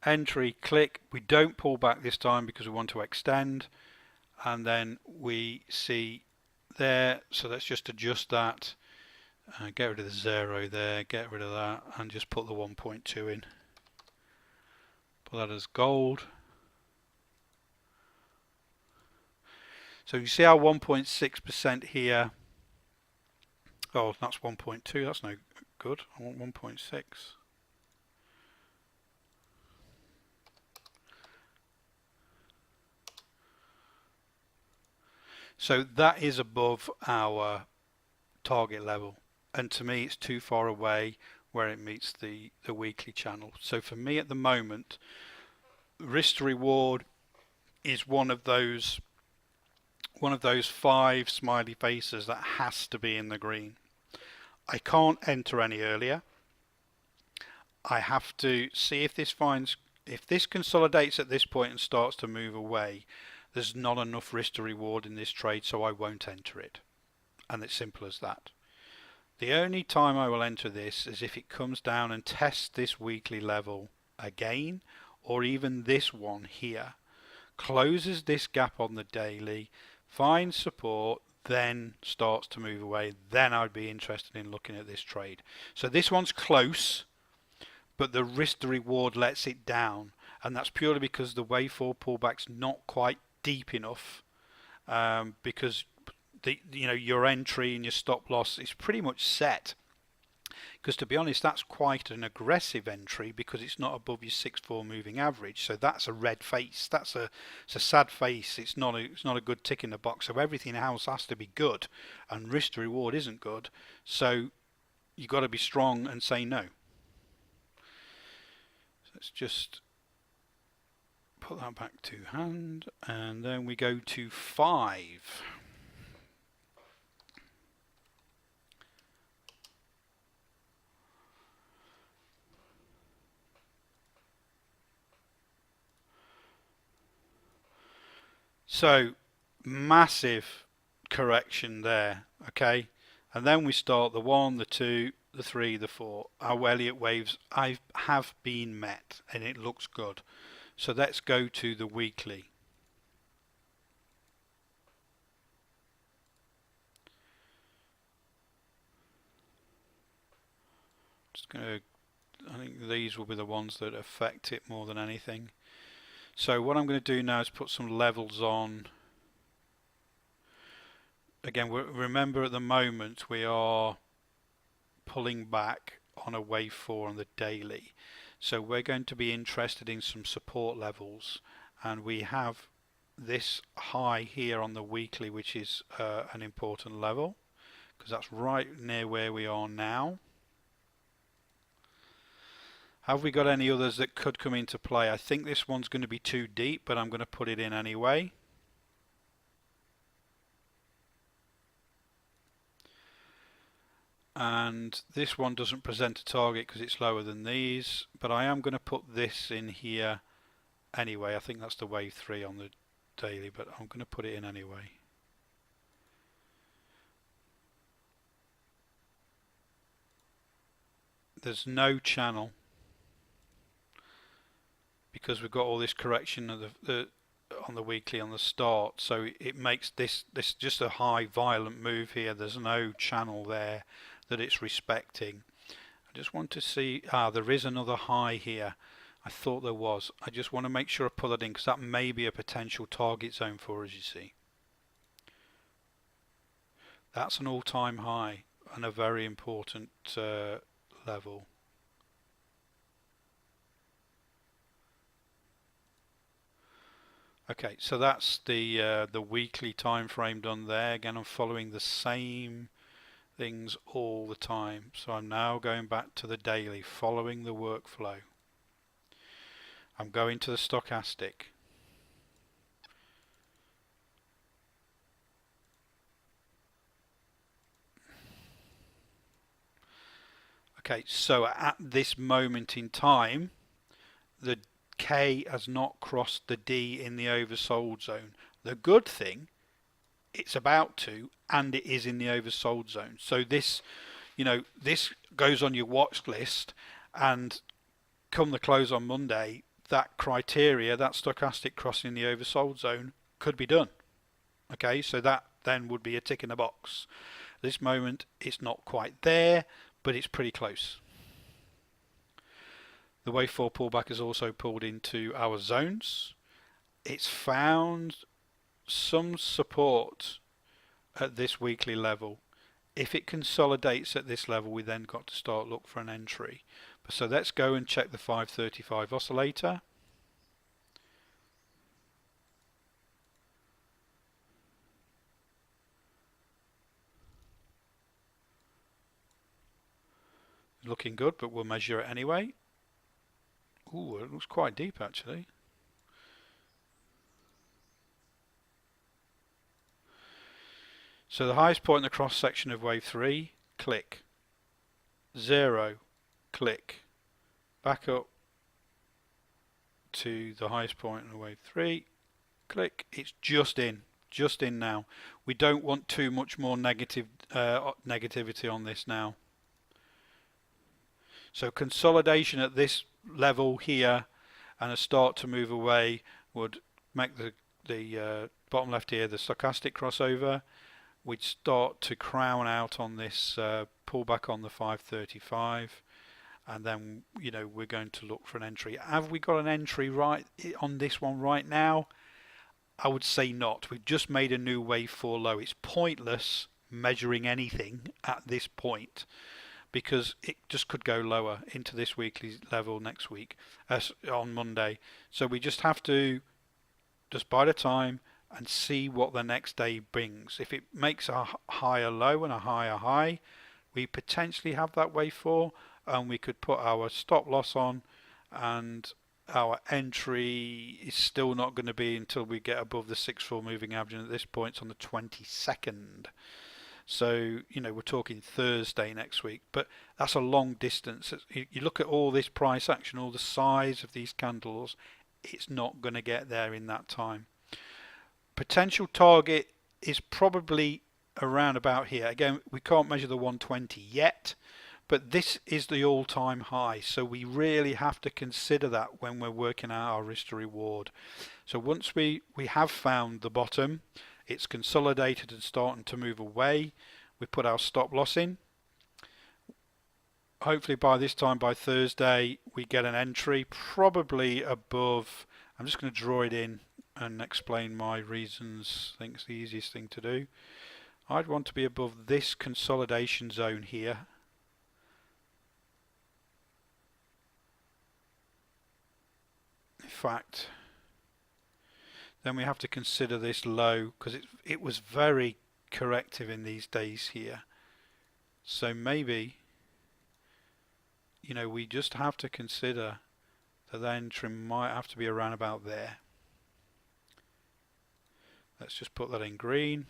entry, click. We don't pull back this time because we want to extend, and then we see there. So let's just adjust that. Get rid of the 0 there, get rid of that, and just put the 1.2 in. Put that as gold. So you see our 1.6% here. Oh, that's 1.2. That's no good. I want 1.6. So that is above our target level, and to me it's too far away where it meets the weekly channel. So for me at the moment, risk to reward is one of those 5 smiley faces that has to be in the green. I can't enter any earlier. I have to see if this finds If this consolidates at this point and starts to move away, there's not enough risk to reward in this trade, so I won't enter it. And it's simple as that. The only time I will enter this is if it comes down and tests this weekly level again, or even this one here, closes this gap on the daily, finds support, then starts to move away, then I'd be interested in looking at this trade. So this one's close, but the risk to reward lets it down, and that's purely because the wave 4 pullback's not quite deep enough, because your entry and your stop loss is pretty much set. Because to be honest, that's quite an aggressive entry because it's not above your 6-4 moving average. So that's a red face. It's a sad face. It's not a good tick in the box. So everything else has to be good, and risk to reward isn't good. So you've got to be strong and say no. So let's just put that back to hand, and then we go to 5. So massive correction there, okay, and then we start the 1, the 2, the 3, the 4. Our Elliott waves have been met, and it looks good. So let's go to the weekly. I think these will be the ones that affect it more than anything. So what I'm going to do now is put some levels on. Again, remember at the moment we are pulling back on a wave 4 on the daily. So we're going to be interested in some support levels, and we have this high here on the weekly, which is an important level because that's right near where we are now. Have we got any others that could come into play? I think this one's going to be too deep, but I'm going to put it in anyway. And this one doesn't present a target because it's lower than these, but I am going to put this in here anyway. I think that's the wave 3 on the daily, but I'm going to put it in anyway. There's no channel because we've got all this correction of on the weekly on the start, so it makes this just a high violent move here. There's no channel there that it's respecting. I just want to see, there is another high here. I thought there was. I just want to make sure I put that in because that may be a potential target zone for us, you see. That's an all-time high and a very important level. Okay, so that's the weekly time frame done there. Again, I'm following the same things all the time. So I'm now going back to the daily, following the workflow. I'm going to the stochastic. Okay, so at this moment in time, the K has not crossed the D in the oversold zone. The good thing, it's about to, and it is in the oversold zone. So this, this goes on your watch list, and come the close on Monday, that criteria, that stochastic crossing the oversold zone could be done. Okay, so that then would be a tick in the box. At this moment, it's not quite there, but it's pretty close. The wave 4 pullback has also pulled into our zones. It's found some support at this weekly level. If it consolidates at this level, we then got to start look for an entry. So let's go and check the 535 oscillator. Looking good, but we'll measure it anyway. Ooh, it looks quite deep actually. So the highest point in the cross section of wave 3, click. 0, click. Back up, to the highest point in the wave 3. Click. It's just in now. We don't want too much more negativity on this now. So consolidation at this level here and a start to move away would make the bottom left here the stochastic crossover. We'd start to crown out on this pullback on the 535, and then we're going to look for an entry. Have we got an entry right on this one right now? I would say not. We've just made a new wave 4 low. It's pointless measuring anything at this point because it just could go lower into this weekly level next week on Monday. So we just have to just bide the time and see what the next day brings. If it makes a higher low and a higher high, we potentially have that wave 4, and we could put our stop loss on, and our entry is still not going to be until we get above the 6-4 moving average, and at this point it's on the 22nd. So we're talking Thursday next week, but that's a long distance. You look at all this price action, all the size of these candles, it's not going to get there in that time. Potential target is probably around about here. Again, we can't measure the 120 yet, but this is the all-time high, so we really have to consider that when we're working out our risk to reward. So once we have found the bottom, it's consolidated and starting to move away, we put our stop loss in. Hopefully by this time, by Thursday, we get an entry probably above. I'm just going to draw it in and explain my reasons. I think it's the easiest thing to do. I'd want to be above this consolidation zone here. In fact, then we have to consider this low because it was very corrective in these days here. So maybe we just have to consider that the entry might have to be around about there. Let's just put that in green.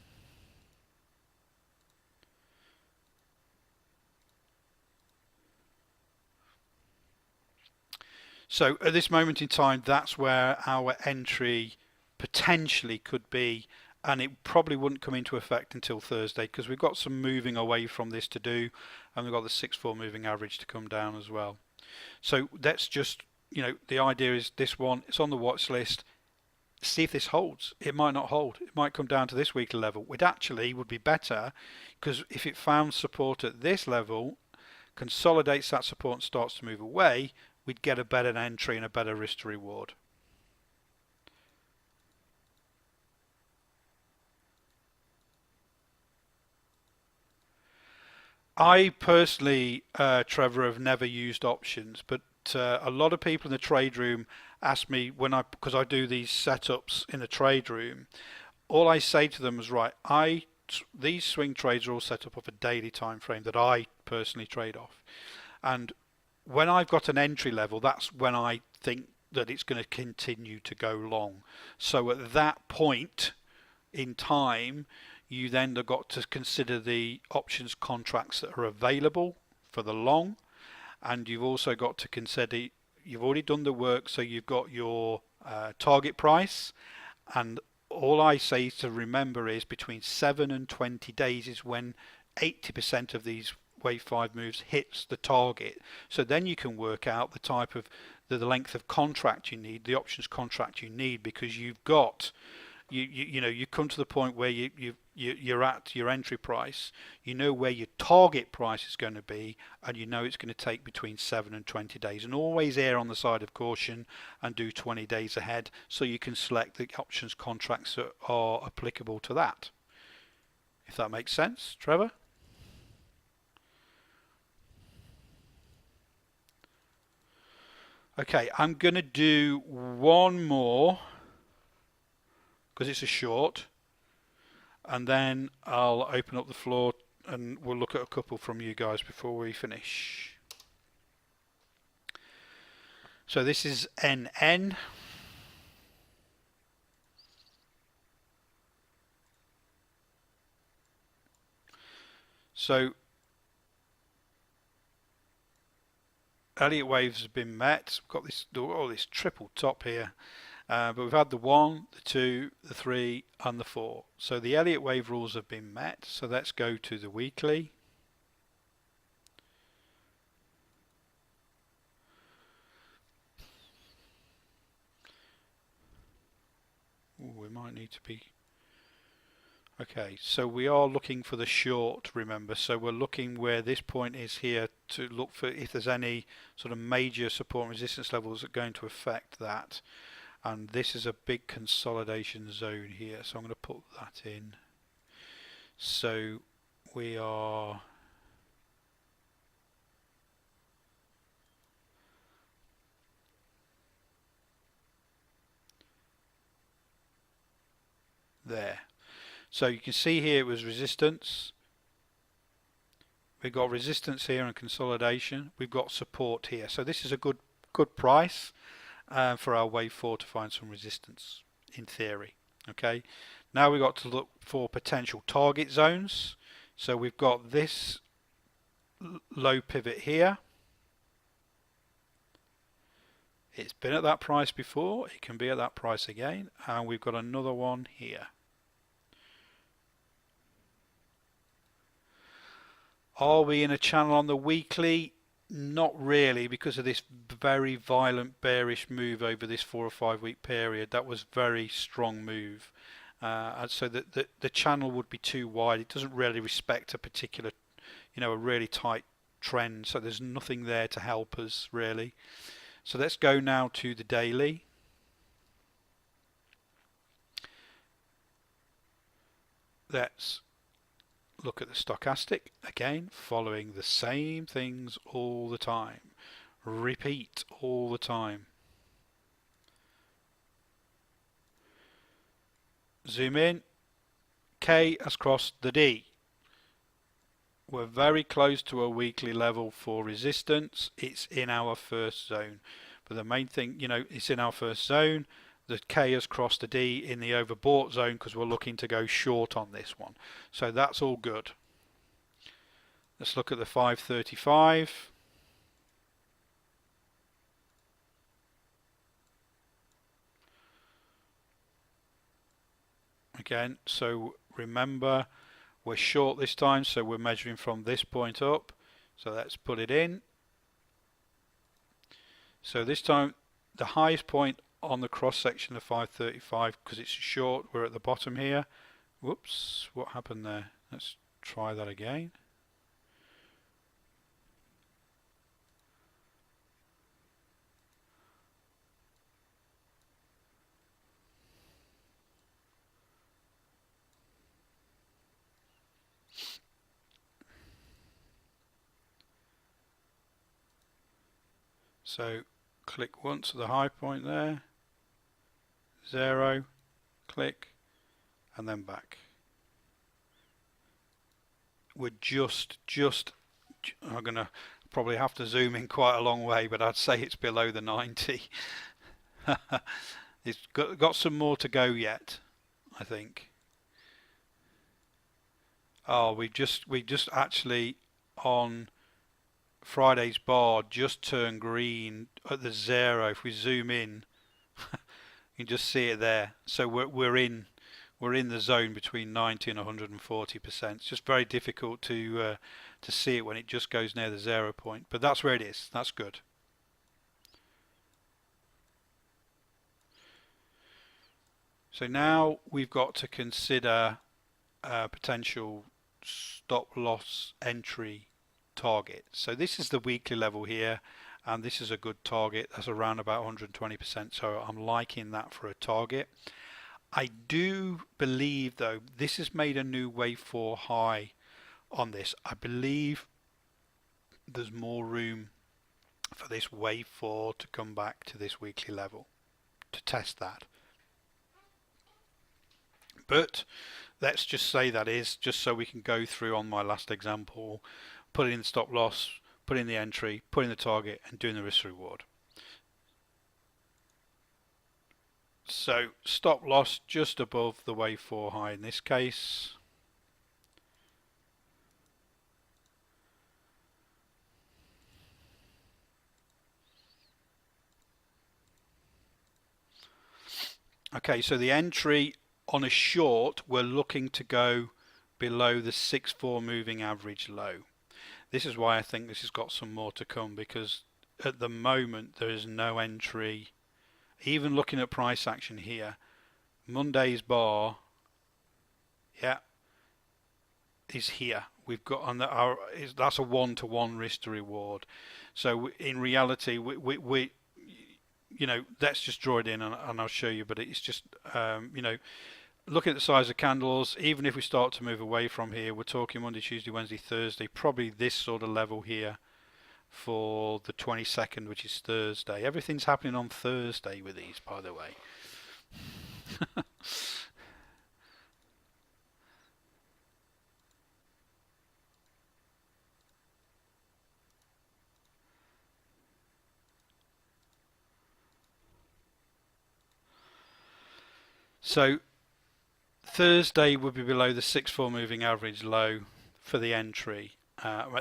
So at this moment in time, that's where our entry potentially could be, and it probably wouldn't come into effect until Thursday because we've got some moving away from this to do, and we've got the 6-4 moving average to come down as well. So that's just, the idea is this one, it's on the watch list. See if this holds. It might not hold. It might come down to this weekly level, which actually would be better because if it found support at this level, consolidates that support and starts to move away, we'd get a better entry and a better risk to reward. I personally, Trevor, have never used options, but a lot of people in the trade room ask me because I do these setups in the trade room. All I say to them is, right, these swing trades are all set up off a daily time frame that I personally trade off, and when I've got an entry level, that's when I think that it's going to continue to go long. So at that point in time, you then have got to consider the options contracts that are available for the long, and you've also got to consider you've already done the work, so you've got your target price, and all I say to remember is between 7 and 20 days is when 80% of these wave 5 moves hits the target. So then you can work out the type of the length of contract you need, the options contract you need, because you've got you come to the point where you're at your entry price, you know where your target price is going to be, and you know it's going to take between 7 and 20 days. And always err on the side of caution and do 20 days ahead, so you can select the options contracts that are applicable to that. If that makes sense, Trevor? Okay, I'm going to do one more because it's a short, and then I'll open up the floor and we'll look at a couple from you guys before we finish. So this is NN. So Elliott waves have been met. We've got this triple top here, but we've had the 1, the 2, the 3 and the 4. So the Elliott wave rules have been met. So let's go to the weekly. Ooh, we might need to be... Okay, so we are looking for the short, remember, so we're looking where this point is here to look for if there's any sort of major support and resistance levels that are going to affect that. And this is a big consolidation zone here, so I'm going to put that in. So we are there. So you can see here it was resistance. We've got resistance here and consolidation. We've got support here. So this is a good price for our wave 4 to find some resistance in theory. Okay. Now we've got to look for potential target zones. So we've got this low pivot here. It's been at that price before. It can be at that price again. And we've got another one here. Are we in a channel on the weekly? Not really, because of this very violent bearish move over this 4 or 5 week period. That was very strong move. And so the channel would be too wide. It doesn't really respect a particular, a really tight trend. So there's nothing there to help us really. So let's go now to the daily. Let's look at the stochastic, again following the same things all the time, repeat all the time. Zoom in, K has crossed the D. We're very close to a weekly level for resistance. It's in our first zone, but the main thing, it's in our first zone. The K has crossed the D in the overbought zone because we're looking to go short on this one. So that's all good. Let's look at the 535. Again, so remember we're short this time, so we're measuring from this point up. So let's put it in. So this time the highest point on the cross section of 535, because it's short, we're at the bottom here. Whoops, what happened there? Let's try that again. So click once at the high point there, 0, click, and then back. We're I'm gonna probably have to zoom in quite a long way, but I'd say it's below the 90. It's got some more to go yet, I think. Oh, we just actually on Friday's bar just turned green at the 0. If we zoom in, you can just see it there. So we're in the zone between 90 and 140%. It's just very difficult to see it when it just goes near the 0 point, but that's where it is. That's good. So now we've got to consider potential stop loss entry target. So this is the weekly level here, and this is a good target. That's around about 120%, so I'm liking that for a target. I do believe though this has made a new wave 4 high on this. I believe there's more room for this wave 4 to come back to this weekly level to test that. But let's just say that is just so we can go through on my last example, put in the stop loss, put in the entry, put in the target, and doing the risk reward. So stop loss just above the wave 4 high in this case. Okay, so the entry on a short, we're looking to go below the 6-4 moving average low. This is why I think this has got some more to come, because at the moment there is no entry. Even looking at price action here, Monday's bar, yeah, is here. We've got on that's a 1-to-1 risk to reward. So in reality, we let's just draw it in and I'll show you. But it's just look at the size of candles. Even if we start to move away from here, we're talking Monday, Tuesday, Wednesday, Thursday, probably this sort of level here for the 22nd, which is Thursday. Everything's happening on Thursday with these, by the way. So Thursday would be below the 6-4 moving average low for the entry.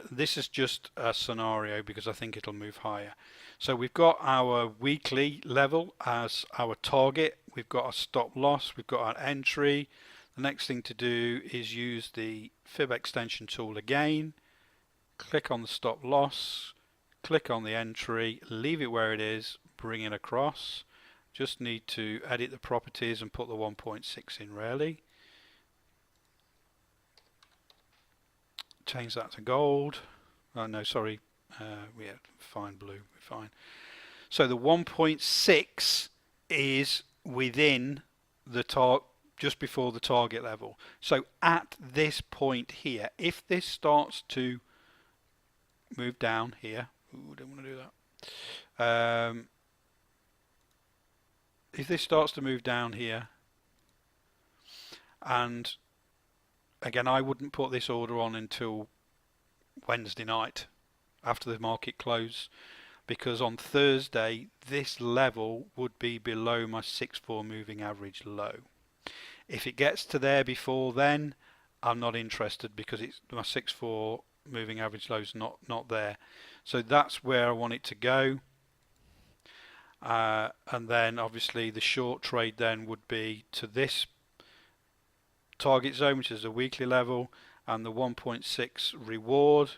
This is just a scenario because I think it'll move higher. So we've got our weekly level as our target. We've got a stop loss. We've got our entry. The next thing to do is use the fib extension tool again. Click on the stop loss. Click on the entry. Leave it where it is. Bring it across. Just need to edit the properties and put the 1.6 in really. Change that to gold. Oh no, sorry. Yeah, fine blue. Fine. So the 1.6 is within the just before the target level. So at this point here, if this starts to move down here, ooh, don't want to do that. If this starts to move down here, and again, I wouldn't put this order on until Wednesday night after the market close, because on Thursday this level would be below my 6-4 moving average low. If it gets to there before then, I'm not interested because it's my 6-4 moving average low is not there. So that's where I want it to go. And then obviously the short trade then would be to this target zone, which is a weekly level, and the 1.6 reward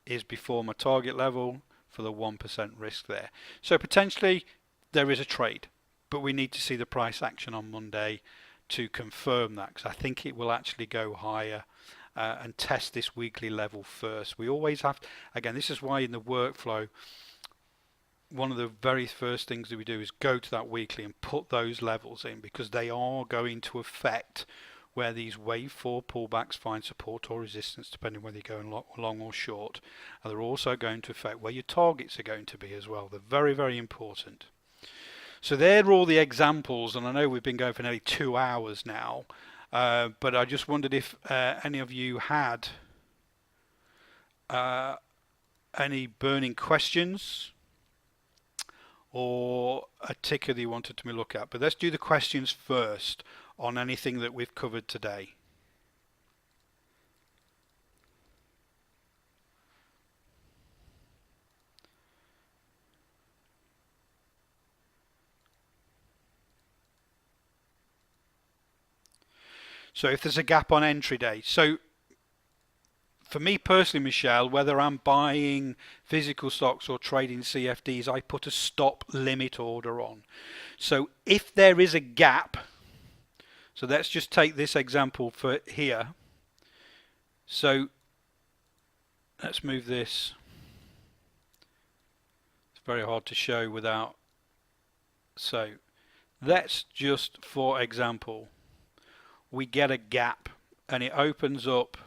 is before my target level for the 1% risk there. So potentially there is a trade, but we need to see the price action on Monday to confirm that, because I think it will actually go higher and test this weekly level first. We always have, again, this is why in the workflow one of the very first things that we do is go to that weekly and put those levels in, because they are going to affect where these wave 4 pullbacks find support or resistance, depending whether you're going long or short. And they're also going to affect where your targets are going to be as well. They're very, very important. So there are all the examples, and I know we've been going for nearly 2 hours now, but I just wondered if any of you had any burning questions or a ticker that you wanted me to look at. But let's do the questions first on anything that we've covered today. So if there's a gap on entry day, so for me personally, Michelle, whether I'm buying physical stocks or trading CFDs, I put a stop limit order on. So if there is a gap, so let's just take this example for here. So let's move this. It's very hard to show without. So let's just, for example, we get a gap and it opens up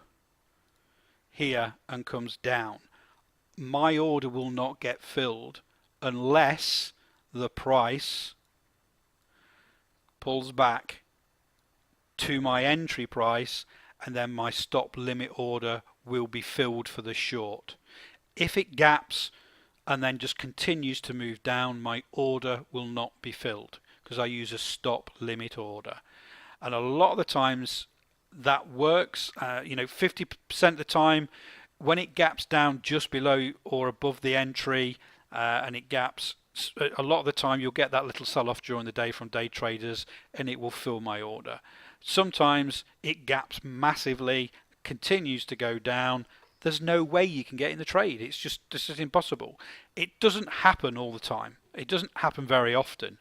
here and comes down. My order will not get filled unless the price pulls back to my entry price, and then my stop limit order will be filled for the short. If it gaps and then just continues to move down, my order will not be filled because I use a stop limit order. And a lot of the times that works, 50% of the time when it gaps down just below or above the entry and it gaps a lot of the time you'll get that little sell-off during the day from day traders, and it will fill my order. Sometimes it gaps massively, continues to go down. There's no way you can get in the trade. It's just impossible. It doesn't happen all the time. It doesn't happen very often.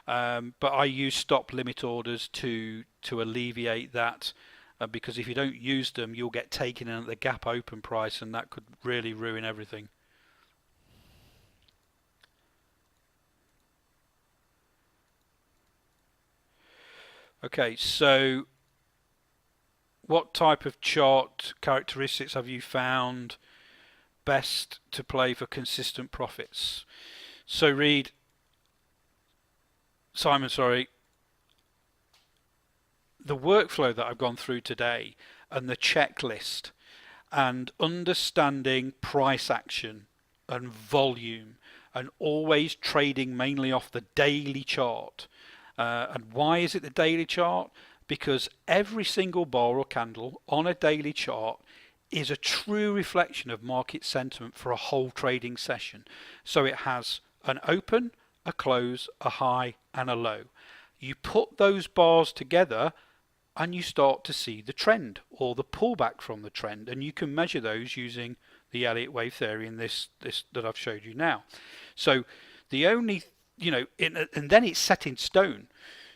But I use stop limit orders to alleviate that, because if you don't use them, you'll get taken in at the gap open price, and that could really ruin everything. Okay, so what type of chart characteristics have you found best to play for consistent profits? So Simon, sorry, the workflow that I've gone through today and the checklist and understanding price action and volume and always trading mainly off the daily chart. And why is it the daily chart? Because every single bar or candle on a daily chart is a true reflection of market sentiment for a whole trading session. So it has an open, a close, a high and a low. You put those bars together and you start to see the trend or the pullback from the trend, and you can measure those using the Elliott wave theory in this that I've showed you now. So the only, and then it's set in stone.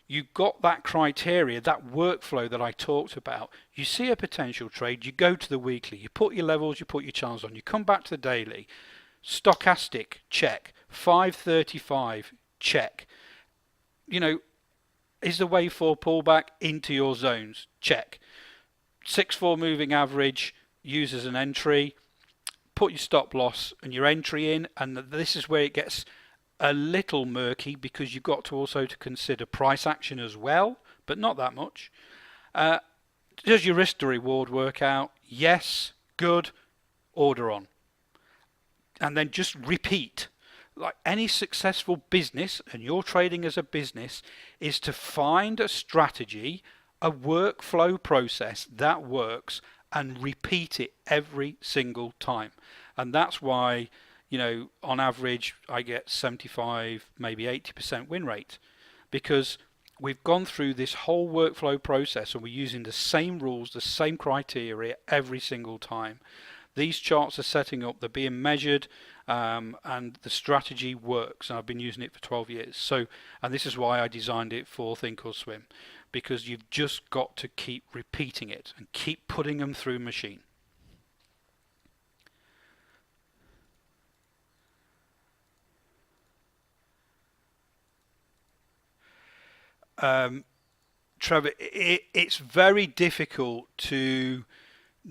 You've got that criteria, that workflow that I talked about. You see a potential trade, you go to the weekly, you put your levels, you put your channels on, you come back to the daily. Stochastic, check. 535, check. Is the wave 4 pullback into your zones? Check. 6-4 moving average, use as an entry. Put your stop loss and your entry in, and this is where it gets a little murky, because you've got to also to consider price action as well, but not that much. Does your risk to reward work out? Yes, good, order on. And then just repeat. Like any successful business, and you're trading as a business, is to find a strategy, a workflow process that works, and repeat it every single time. And that's why, on average I get 75, maybe 80% win rate, because we've gone through this whole workflow process and we're using the same rules, the same criteria every single time. These charts are setting up, they're being measured, and the strategy works, and I've been using it for 12 years. And this is why I designed it for Think or Swim, because you've just got to keep repeating it and keep putting them through machine. Trevor, it's very difficult to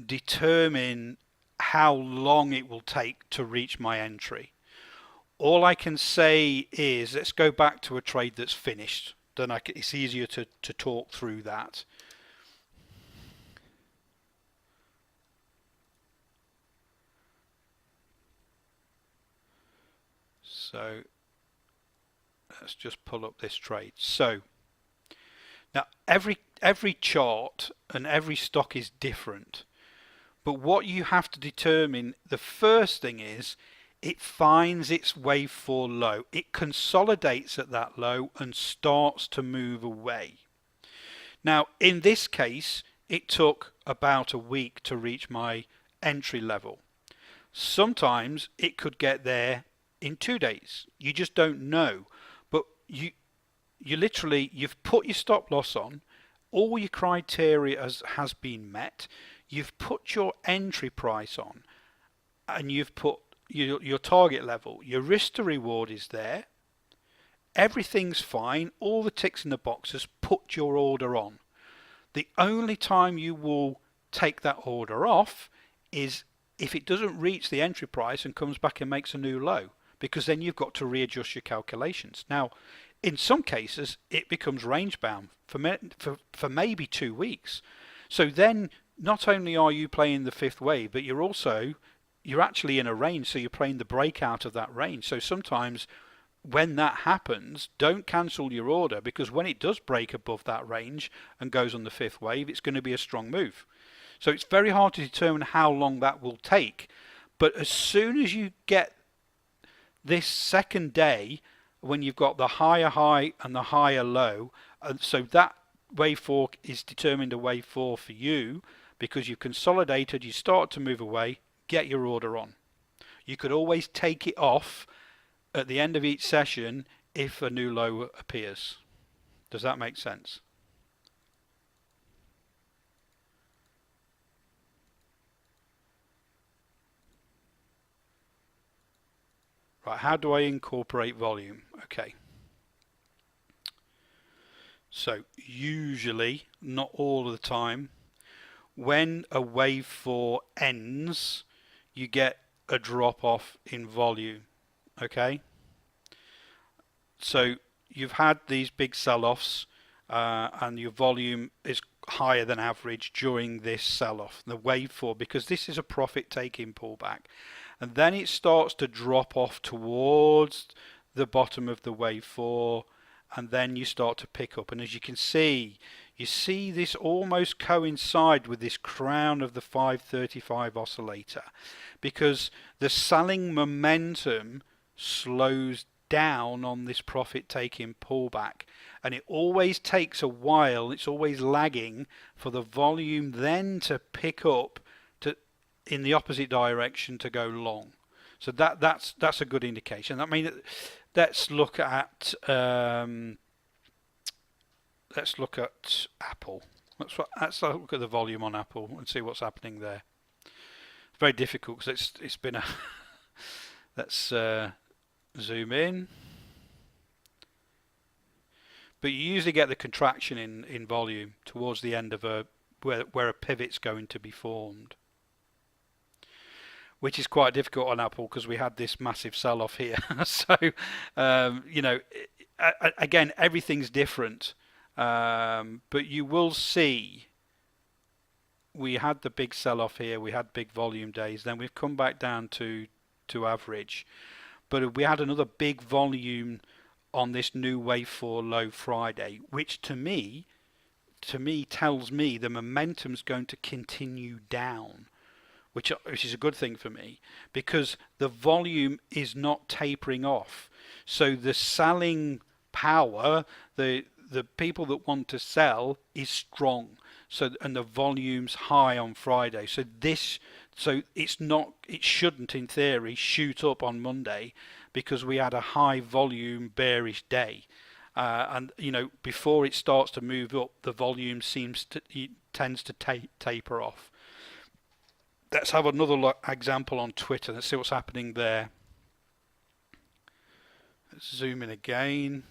determine how long it will take to reach my entry. All I can say is, let's go back to a trade that's finished. Then it's easier to talk through that. So let's just pull up this trade. So now every chart and every stock is different. But what you have to determine, the first thing is, it finds its wave 4 low. It consolidates at that low and starts to move away. Now, in this case, it took about a week to reach my entry level. Sometimes it could get there in 2 days. You just don't know. But you've put your stop loss on, all your criteria has been met. You've put your entry price on, and you've put your target level. Your risk to reward is there. Everything's fine. All the ticks in the boxes. Put your order on. The only time you will take that order off is if it doesn't reach the entry price and comes back and makes a new low, because then you've got to readjust your calculations. Now, in some cases, it becomes range bound for maybe 2 weeks. So then, not only are you playing the fifth wave, but you're actually in a range, so you're playing the breakout of that range. So sometimes when that happens, don't cancel your order, because when it does break above that range and goes on the fifth wave, it's going to be a strong move. So it's very hard to determine how long that will take. But as soon as you get this second day when you've got the higher high and the higher low, and so that wave 4 is determined a wave 4 for you because you've consolidated, you start to move away, get your order on. You could always take it off at the end of each session if a new low appears. Does that make sense? Right, how do I incorporate volume? Okay. So usually, not all of the time, when a wave 4 ends, you get a drop off in volume. Okay? So you've had these big sell-offs and your volume is higher than average during this sell-off, the wave 4, because this is a profit-taking pullback. And then it starts to drop off towards the bottom of the wave 4, and then you start to pick up. And as you can see, you see this almost coincide with this crown of the 535 oscillator, because the selling momentum slows down on this profit taking pullback, and it always takes a while, it's always lagging for the volume then to pick up to in the opposite direction to go long. So that's a good indication. I mean, let's look at Apple. Let's look look at the volume on Apple and see what's happening there. It's very difficult because it's been a let's zoom in. But you usually get the contraction in volume towards the end of where a pivot's going to be formed, which is quite difficult on Apple because we had this massive sell-off here. So you know, again, everything's different, but you will see we had the big sell-off here, we had big volume days, then we've come back down to average, but we had another big volume on this new wave 4 low Friday, which to me tells me the momentum's going to continue down, which is a good thing for me because the volume is not tapering off. So the selling power, the people that want to sell is strong. So and the volume's high on Friday. So it shouldn't in theory shoot up on Monday because we had a high volume bearish day. And you know, before it starts to move up, the volume tends to taper off. Let's have another example on Twitter. Let's see what's happening there. Let's zoom in again.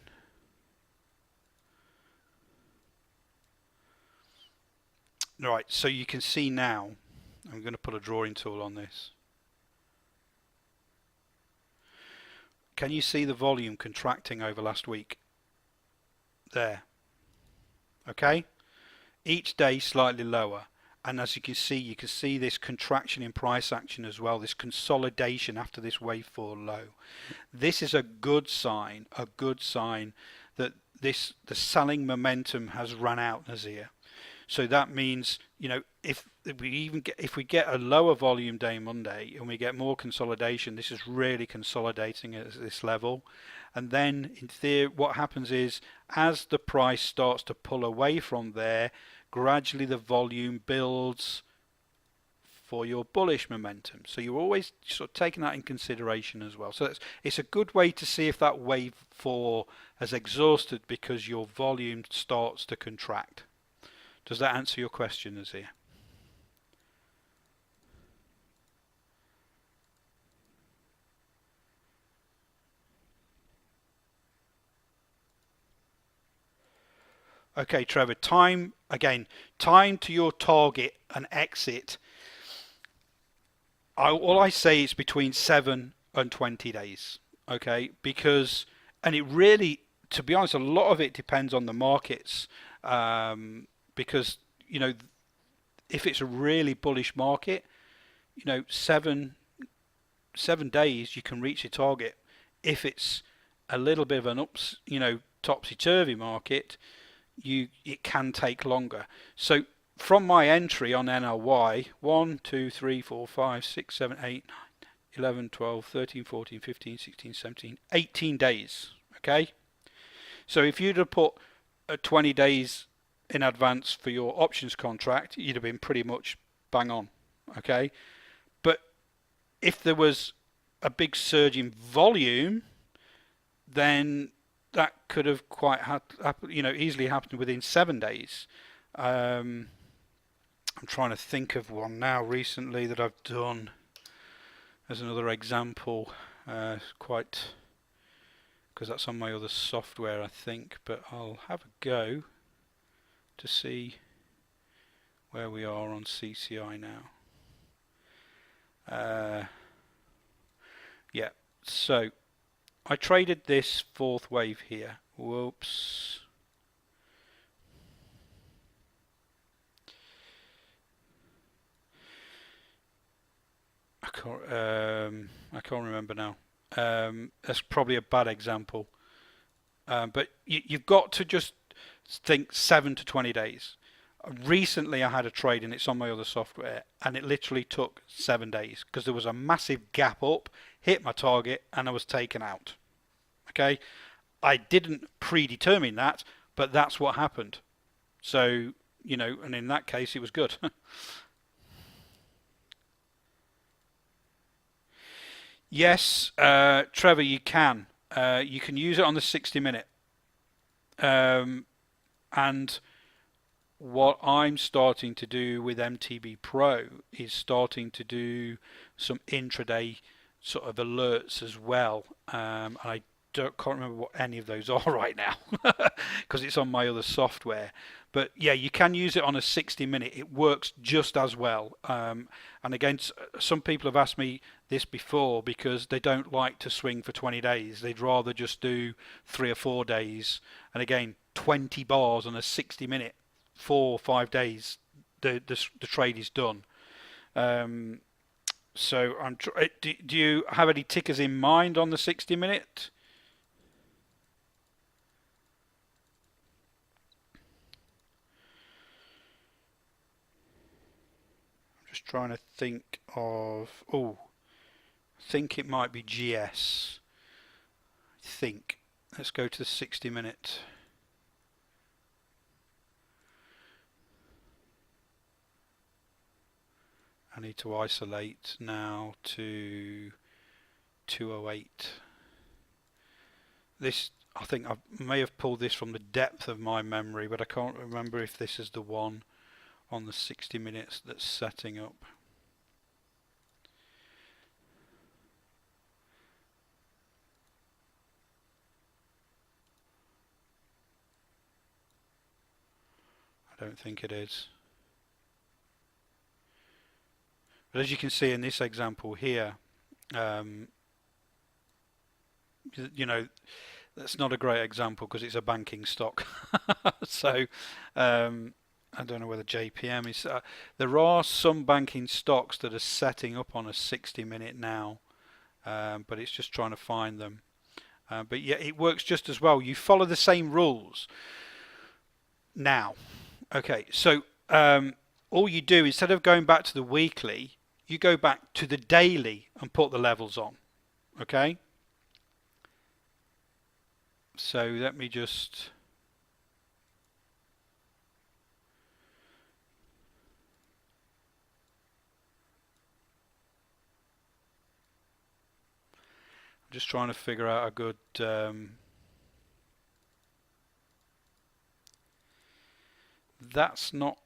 Right, so you can see now, I'm going to put a drawing tool on this. Can you see the volume contracting over last week? There. Okay? Each day slightly lower. And as you can see this contraction in price action as well, this consolidation after this wave 4 low. This is a good sign that the selling momentum has run out, Nazir. So that means, you know, if we get a lower volume day Monday and we get more consolidation, this is really consolidating at this level. And then in theory, what happens is as the price starts to pull away from there, gradually the volume builds for your bullish momentum. So you're always sort of taking that in consideration as well. So it's a good way to see if that wave 4 has exhausted because your volume starts to contract. Does that answer your question, Nazir? Okay, Trevor, time to your target and exit. All I say is between 7 and 20 days, okay? Because, and it really, to be honest, a lot of it depends on the markets. Because, you know, if it's a really bullish market, you know, seven days you can reach your target. If it's a little bit of an topsy-turvy market, it can take longer. So from my entry on NLY, 1, 2, 3, 4, 5, 6, 7, 8, 9, 11, 12, 13, 14, 15, 16, 17, 18 days. Okay, so if you'd have put 20 days in advance for your options contract, you'd have been pretty much bang on. Okay, but if there was a big surge in volume, then that could have easily happened within 7 days. I'm trying to think of one now recently that I've done as another example. Quite because that's on my other software, I think, but I'll have a go to see where we are on CCI now. Yeah, so I traded this fourth wave here. Whoops. I can't remember now. That's probably a bad example. But you've got to just think 7 to 20 days. Recently I had a trade and it's on my other software and it literally took 7 days because there was a massive gap up, hit my target and I was taken out. Okay, I didn't predetermine that, but that's what happened. So, and in that case it was good. Yes, Trevor, you can. You can use it on the 60-minute. And what I'm starting to do with MTB Pro is starting to do some intraday sort of alerts as well. I can't remember what any of those are right now because it's on my other software. But yeah, you can use it on a 60-minute. It works just as well. And again, some people have asked me this before because they don't like to swing for 20 days. They'd rather just do 3 or 4 days. And again, 20 bars on a 60-minute, 4 or 5 days, the trade is done. So do you have any tickers in mind on the 60-minute? Just trying to think of. I think it might be GS. I think. Let's go to the 60-minute. I need to isolate now to 208. This, I think I may have pulled this from the depth of my memory, but I can't remember if this is the one on the 60 minutes that's setting up. I don't think it is. But as you can see in this example here, that's not a great example because it's a banking stock. So I don't know whether JPM is. There are some banking stocks that are setting up on a 60-minute now, but it's just trying to find them. But yeah, it works just as well. You follow the same rules. Now, okay, so all you do, instead of going back to the weekly, you go back to the daily and put the levels on. Okay? So let me just... I'm just trying to figure out a good... That's not,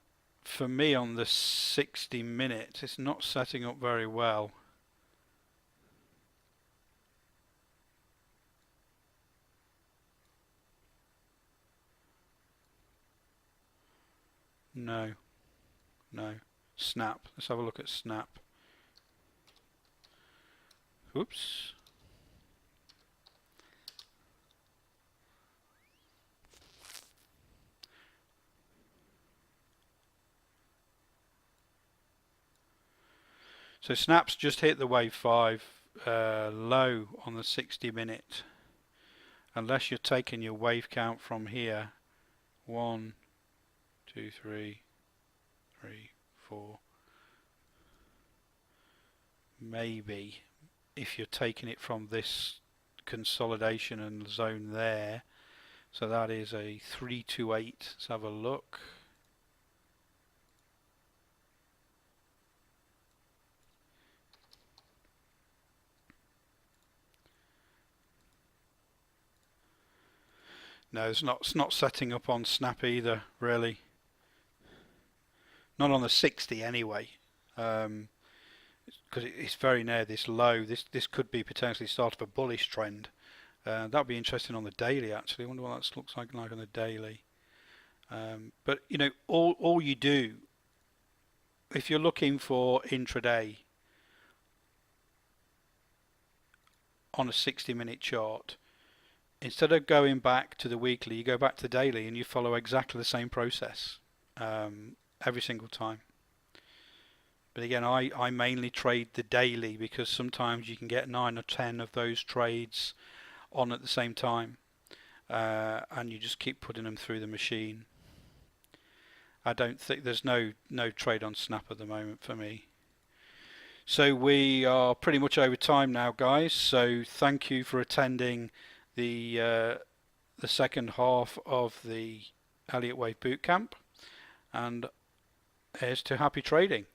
for me, on the 60 minutes. It's not setting up very well. No. Snap. Let's have a look at Snap. Oops. So Snap's just hit the wave 5 low on the 60-minute. Unless you're taking your wave count from here. 1, 2, 3, 4. Maybe if you're taking it from this consolidation and zone there. So that is a 328. Let's have a look. No, it's not setting up on Snap either, really. Not on the 60 anyway, because it's very near this low. This could be potentially start of a bullish trend. That'd be interesting on the daily actually. I wonder what that looks like on the daily. But you know, all you do if you're looking for intraday on a 60-minute chart, instead of going back to the weekly, you go back to the daily and you follow exactly the same process every single time. But again, I mainly trade the daily because sometimes you can get 9 or 10 of those trades on at the same time, and you just keep putting them through the machine. I don't think there's no trade on Snap at the moment for me. So we are pretty much over time now, guys. So thank you for attending the second half of the Elliott Wave Bootcamp, and here's to happy trading.